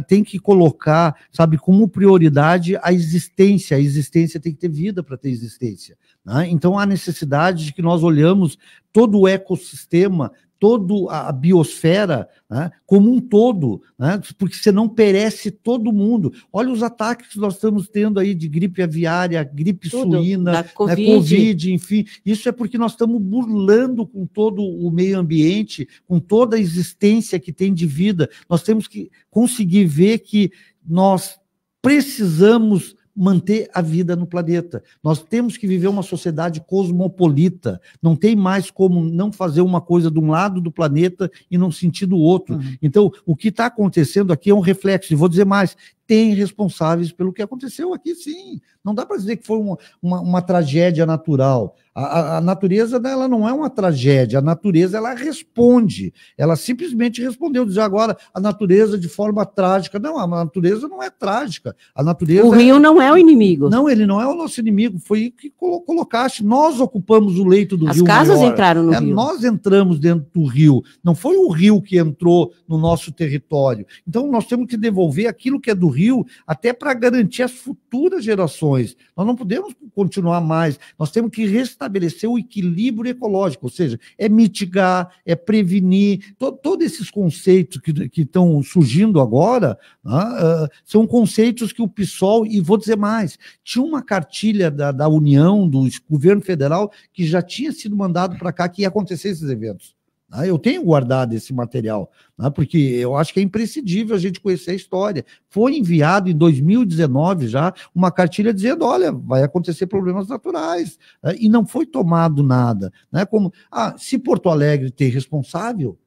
Tem que colocar, sabe, como prioridade a existência. A existência tem que ter vida para ter existência. Né? Então, há necessidade de que nós olhamos todo o ecossistema, toda a biosfera, né, como um todo, né, porque senão perece todo mundo. Olha os ataques que nós estamos tendo aí de gripe aviária, gripe suína, né, Covid, enfim. Isso é porque nós estamos burlando com todo o meio ambiente, com toda a existência que tem de vida. Nós temos que conseguir ver que nós precisamos manter a vida no planeta. Nós temos que viver uma sociedade cosmopolita. Não tem mais como não fazer uma coisa de um lado do planeta e não sentir do outro. Então, o que está acontecendo aqui é um reflexo. E vou dizer mais, tem responsáveis pelo que aconteceu aqui, sim. Não dá para dizer que foi uma tragédia natural. A natureza, ela não é uma tragédia. A natureza, ela responde. Ela simplesmente respondeu. Dizer agora, a natureza de forma trágica. Não, a natureza não é trágica. A natureza... O rio não é o inimigo. Não, ele não é o nosso inimigo. Foi o que colocaste. Nós ocupamos o leito do rio. As casas entraram no rio. Nós entramos dentro do rio. Não foi o rio que entrou no nosso território. Então, nós temos que devolver aquilo que é do rio até para garantir as futuras gerações. Nós não podemos continuar mais. Nós temos que restabelecer o equilíbrio ecológico, ou seja, é mitigar, é prevenir. Todos esses conceitos que estão surgindo agora, né, são conceitos que o PSOL, e vou dizer mais, tinha uma cartilha da União, do governo federal, que já tinha sido mandado para cá que ia acontecer esses eventos. Eu tenho guardado esse material, porque eu acho que é imprescindível a gente conhecer a história. Foi enviado em 2019 já uma cartilha dizendo, olha, vai acontecer problemas naturais, e não foi tomado nada. Como, se Porto Alegre tem responsável,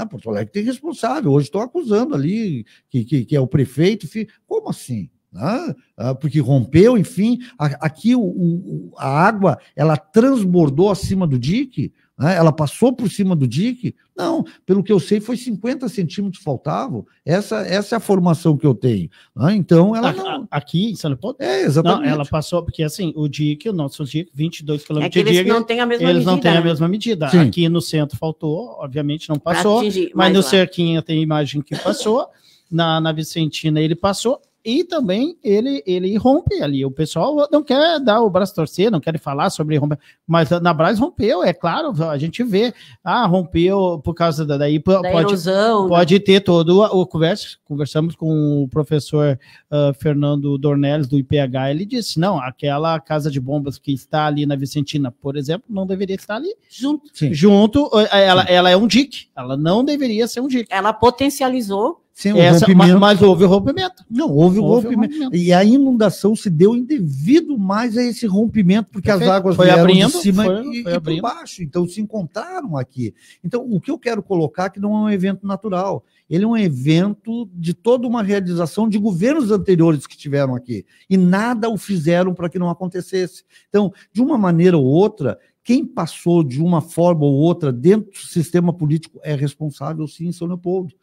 Porto Alegre tem responsável, hoje estão acusando ali que é o prefeito, como assim? Porque rompeu, enfim, aqui a água, ela transbordou acima do dique, ela passou por cima do dique? Não, pelo que eu sei, foi 50 centímetros faltavam. Essa é a formação que eu tenho. Então, ela não... Aqui em São Leopoldo? Exatamente. Não, ela passou, porque assim, o dique, o nosso dique, 22 km de dique, não têm a mesma medida. Eles não têm a mesma medida. Sim. Aqui no centro faltou, obviamente não passou, mas no Cerquinha tem imagem que passou, na Vicentina ele passou, e também ele rompe ali. O pessoal não quer dar o braço a torcer, não quer falar sobre romper, mas na Brás rompeu, é claro, a gente vê, rompeu por causa da erosão, pode ter todo o conversamos com o professor Fernando Dornelles do IPH, ele disse, não, aquela casa de bombas que está ali na Vicentina, por exemplo, não deveria estar ali junto, ela é um dique, ela não deveria ser um dique. Ela potencializou. Sim, mas houve o rompimento. Não, houve o rompimento. E a inundação se deu indevido mais a esse rompimento, porque as águas vieram de cima e por baixo. Então, se encontraram aqui. Então, o que eu quero colocar é que não é um evento natural. Ele é um evento de toda uma realização de governos anteriores que estiveram aqui. E nada o fizeram para que não acontecesse. Então, de uma maneira ou outra, quem passou de uma forma ou outra dentro do sistema político é responsável, sim, em São Leopoldo.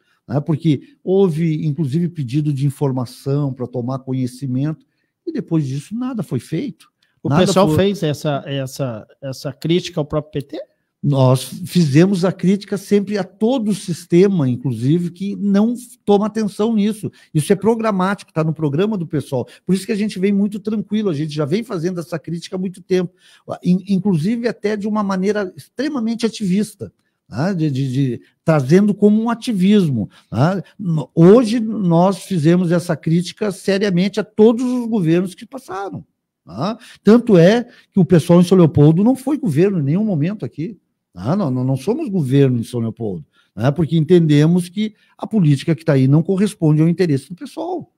Porque houve, inclusive, pedido de informação para tomar conhecimento, e depois disso nada foi feito. O pessoal fez essa crítica ao próprio PT? Nós fizemos a crítica sempre a todo o sistema, inclusive, que não toma atenção nisso. Isso é programático, está no programa do pessoal. Por isso que a gente vem muito tranquilo, a gente já vem fazendo essa crítica há muito tempo, inclusive até de uma maneira extremamente ativista. Trazendo como um ativismo. Hoje nós fizemos essa crítica seriamente a todos os governos que passaram. Tanto é que o pessoal em São Leopoldo não foi governo em nenhum momento aqui. Não somos governo em São Leopoldo, porque entendemos que a política que está aí não corresponde ao interesse do pessoal.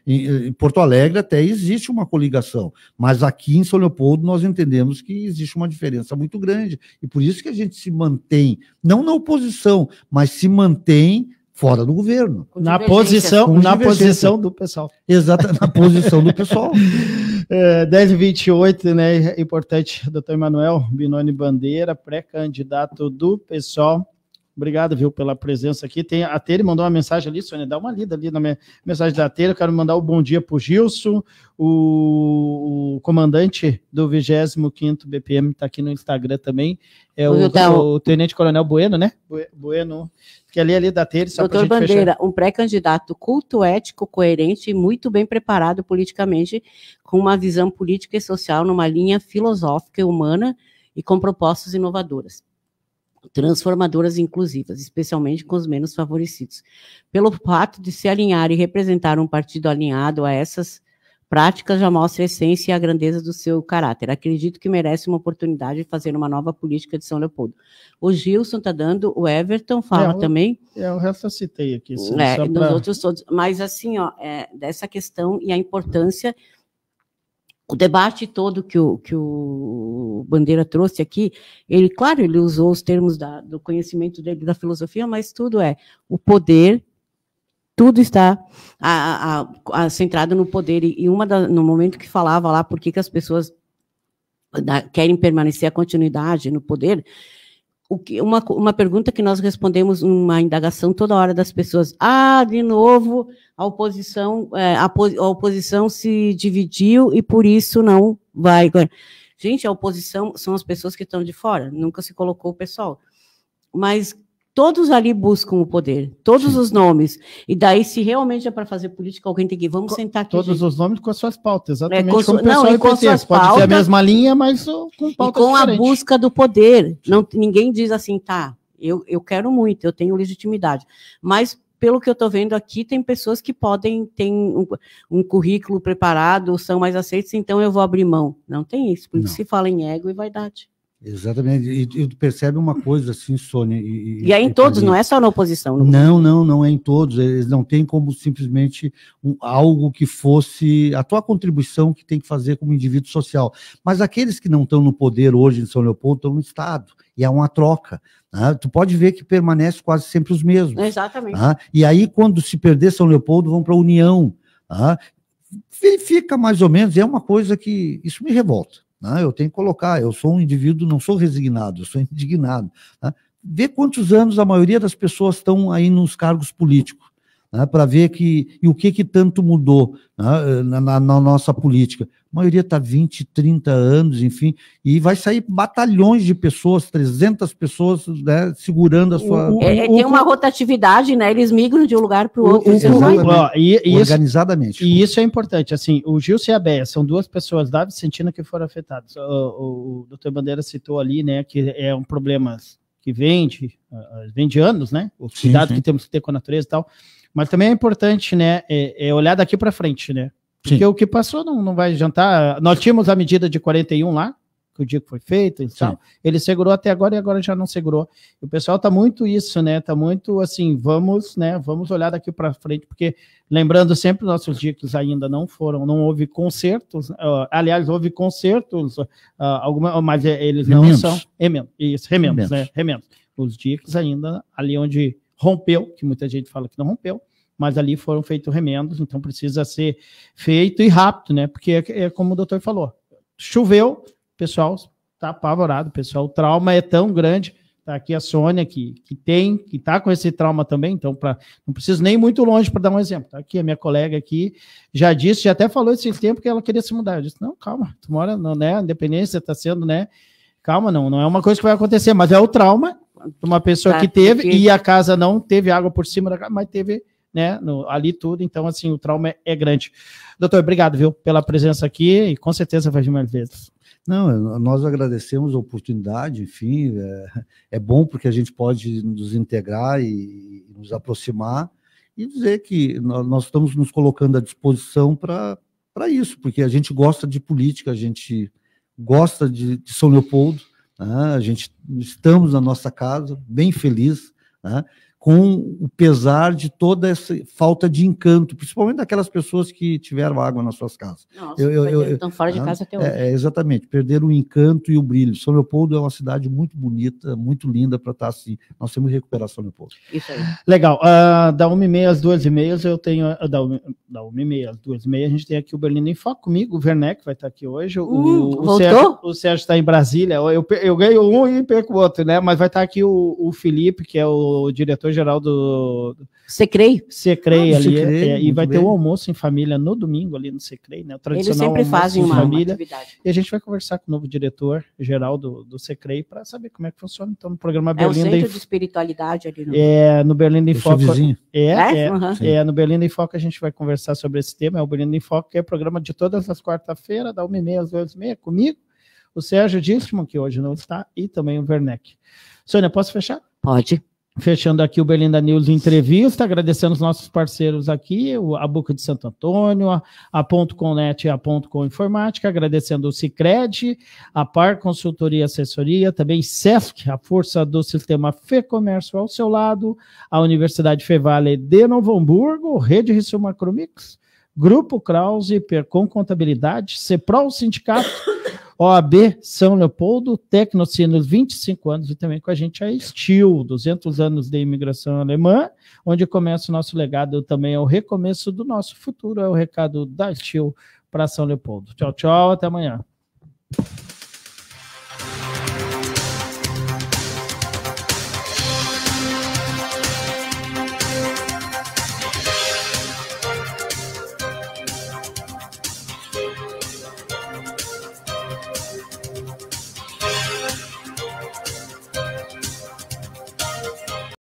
Em Porto Alegre até existe uma coligação, mas aqui em São Leopoldo nós entendemos que existe uma diferença muito grande, e por isso que a gente se mantém, não na oposição, mas se mantém fora do governo. Na posição do pessoal. Exato, na posição do pessoal. 10h28, né? É importante, doutor Emanuel Binoni Bandeira, pré-candidato do PSOL. Obrigado, viu, pela presença aqui. Tem a Tere mandou uma mensagem ali, Sônia, dá uma lida ali na mensagem da Tere. Eu quero mandar um bom dia para o Gilson, o comandante do 25º BPM está aqui no Instagram também, é o Tenente Coronel Bueno, né? Bueno, que ali da Teres, só para a gente Bandeira, fechar. um pré-candidato culto, ético, coerente e muito bem preparado politicamente, com uma visão política e social numa linha filosófica e humana e com propostas inovadoras, transformadoras e inclusivas, especialmente com os menos favorecidos. Pelo fato de se alinhar e representar um partido alinhado a essas práticas, já mostra a essência e a grandeza do seu caráter. Acredito que merece uma oportunidade de fazer uma nova política de São Leopoldo. O Gilson está dando, o Everton fala também. O resto eu citei aqui. Dos outros todos. Mas assim, dessa questão e a importância, o debate todo que o Bandeira trouxe aqui, ele, claro, ele usou os termos do conhecimento dele, da filosofia, mas tudo o poder, tudo está centrado no poder. E no momento que falava lá por que as pessoas querem permanecer a continuidade no poder, uma pergunta que nós respondemos numa indagação toda hora das pessoas, de novo, a oposição se dividiu e por isso não vai. Gente, a oposição são as pessoas que estão de fora, nunca se colocou o pessoal. Mas todos ali buscam o poder, todos os nomes. E daí, se realmente é para fazer política, alguém tem que ir, sentar aqui. Todos os nomes com as suas pautas, exatamente como o pessoal com as suas pautas. Pode ser a mesma linha, mas com pautas e com diferentes. A busca do poder. Ninguém diz assim, eu quero muito, eu tenho legitimidade. Mas, pelo que eu estou vendo aqui, tem pessoas que ter um currículo preparado, são mais aceitos, então eu vou abrir mão. Não tem isso, porque se fala em ego e vaidade. Exatamente, e percebe uma coisa assim, Sônia... E é em todos, não é só na oposição. Não é em todos, eles não têm como simplesmente algo que fosse a tua contribuição que tem que fazer como indivíduo social, mas aqueles que não estão no poder hoje em São Leopoldo estão no Estado, e é uma troca, né? Tu pode ver que permanece quase sempre os mesmos. Exatamente. Né? E aí, quando se perder São Leopoldo, vão para a União, né? Fica mais ou menos, é uma coisa que isso me revolta. Eu tenho que colocar, eu sou um indivíduo, não sou resignado, eu sou indignado. Vê quantos anos a maioria das pessoas estão aí nos cargos políticos, para ver o que tanto mudou na nossa política. A maioria está 20, 30 anos, enfim, e vai sair batalhões de pessoas, 300 pessoas, né, segurando a sua... Tem uma rotatividade, né? Eles migram de um lugar para o outro. Organizadamente. E isso é importante, assim, o Gilson e a Béia são duas pessoas da Vicentina que foram afetadas. O doutor Bandeira citou ali, né, que é um problema que vem de anos, né? O cuidado que temos que ter com a natureza e tal. Mas também é importante, né, olhar daqui para frente, né? Porque o que passou não vai adiantar. Nós tínhamos a medida de 41 lá, que o dia que foi feito e tal. Ele segurou até agora e agora já não segurou. E o pessoal tá muito isso, né? Tá muito assim, vamos olhar daqui para frente, porque lembrando sempre, nossos dicos ainda não houve concertos, aliás, houve concertos, mas eles não são remendos, né? Remendos. Os dicos ainda, ali onde rompeu, que muita gente fala que não rompeu, mas ali foram feitos remendos, então precisa ser feito e rápido, né? Porque é como o doutor falou, choveu, o pessoal está apavorado, pessoal, o trauma é tão grande. Tá aqui a Sônia, que está com esse trauma também, então não preciso nem ir muito longe para dar um exemplo. Tá aqui a minha colega aqui, já até falou esse tempo que ela queria se mudar. Eu disse, não, calma, tu mora, né, a independência está sendo, né, calma, não é uma coisa que vai acontecer, mas é o trauma de uma pessoa que teve, e a casa não teve água por cima da casa, mas teve, né, ali tudo, então, assim, o trauma é grande. Doutor, obrigado, viu, pela presença aqui, e com certeza vai vir mais vezes. Não, nós agradecemos a oportunidade, enfim, é bom porque a gente pode nos integrar e nos aproximar e dizer que nós estamos nos colocando à disposição para isso, porque a gente gosta de política, a gente gosta de São Leopoldo, né? A gente estamos na nossa casa, bem feliz, né? Com o pesar de toda essa falta de encanto, principalmente daquelas pessoas que tiveram água nas suas casas. Nossa, estão fora de casa até hoje. Exatamente, perderam o encanto e o brilho. São Leopoldo é uma cidade muito bonita, muito linda para estar assim. Nós temos que recuperar São Leopoldo. Isso aí. Legal. Da 1h30 às 2h30, eu tenho... Da 1h30 às 2h30, a gente tem aqui o Berlino em Foco comigo, o Werneck vai estar aqui hoje. O Sérgio está em Brasília. Eu ganho um e perco o outro, né? Mas vai estar aqui o Felipe, que é o diretor diretor-geral do Secrei. Secrei ali, Secrei, e vai ter bem. o almoço em família no domingo ali no Secrei, né? O Eles tradicional sempre almoço fazem em uma família. atividade. E a gente vai conversar com o novo diretor-geral do Secrei para saber como é que funciona. Então, no programa É o Berlinda centro de espiritualidade ali. no Berlinda em Esse Foco. vizinho. No Berlinda em Foco a gente vai conversar sobre esse tema. É o Berlinda em Foco, que é programa de todas as quarta-feiras, da 1h30 às 2h30, comigo, o Sérgio Distman, que hoje não está, e também o Werneck. Sônia, posso fechar? Pode. Fechando aqui o Berlinda News Entrevista, agradecendo os nossos parceiros aqui, a Buca de Santo Antônio, a Ponto Net e a Ponto Com Informática, agradecendo o Sicredi, a Par Consultoria e Assessoria, também Sesc, a força do sistema Fê Comércio ao seu lado, a Universidade Fevale de Novo Hamburgo, Rede Rissul Macromix, Grupo Krause, Percom Contabilidade, Ceprol Sindicato, OAB São Leopoldo, Tecnocinos 25 anos e também com a gente a Stil, 200 anos de imigração alemã, onde começa o nosso legado, também é o recomeço do nosso futuro, é o recado da Stil para São Leopoldo. Tchau, tchau, até amanhã.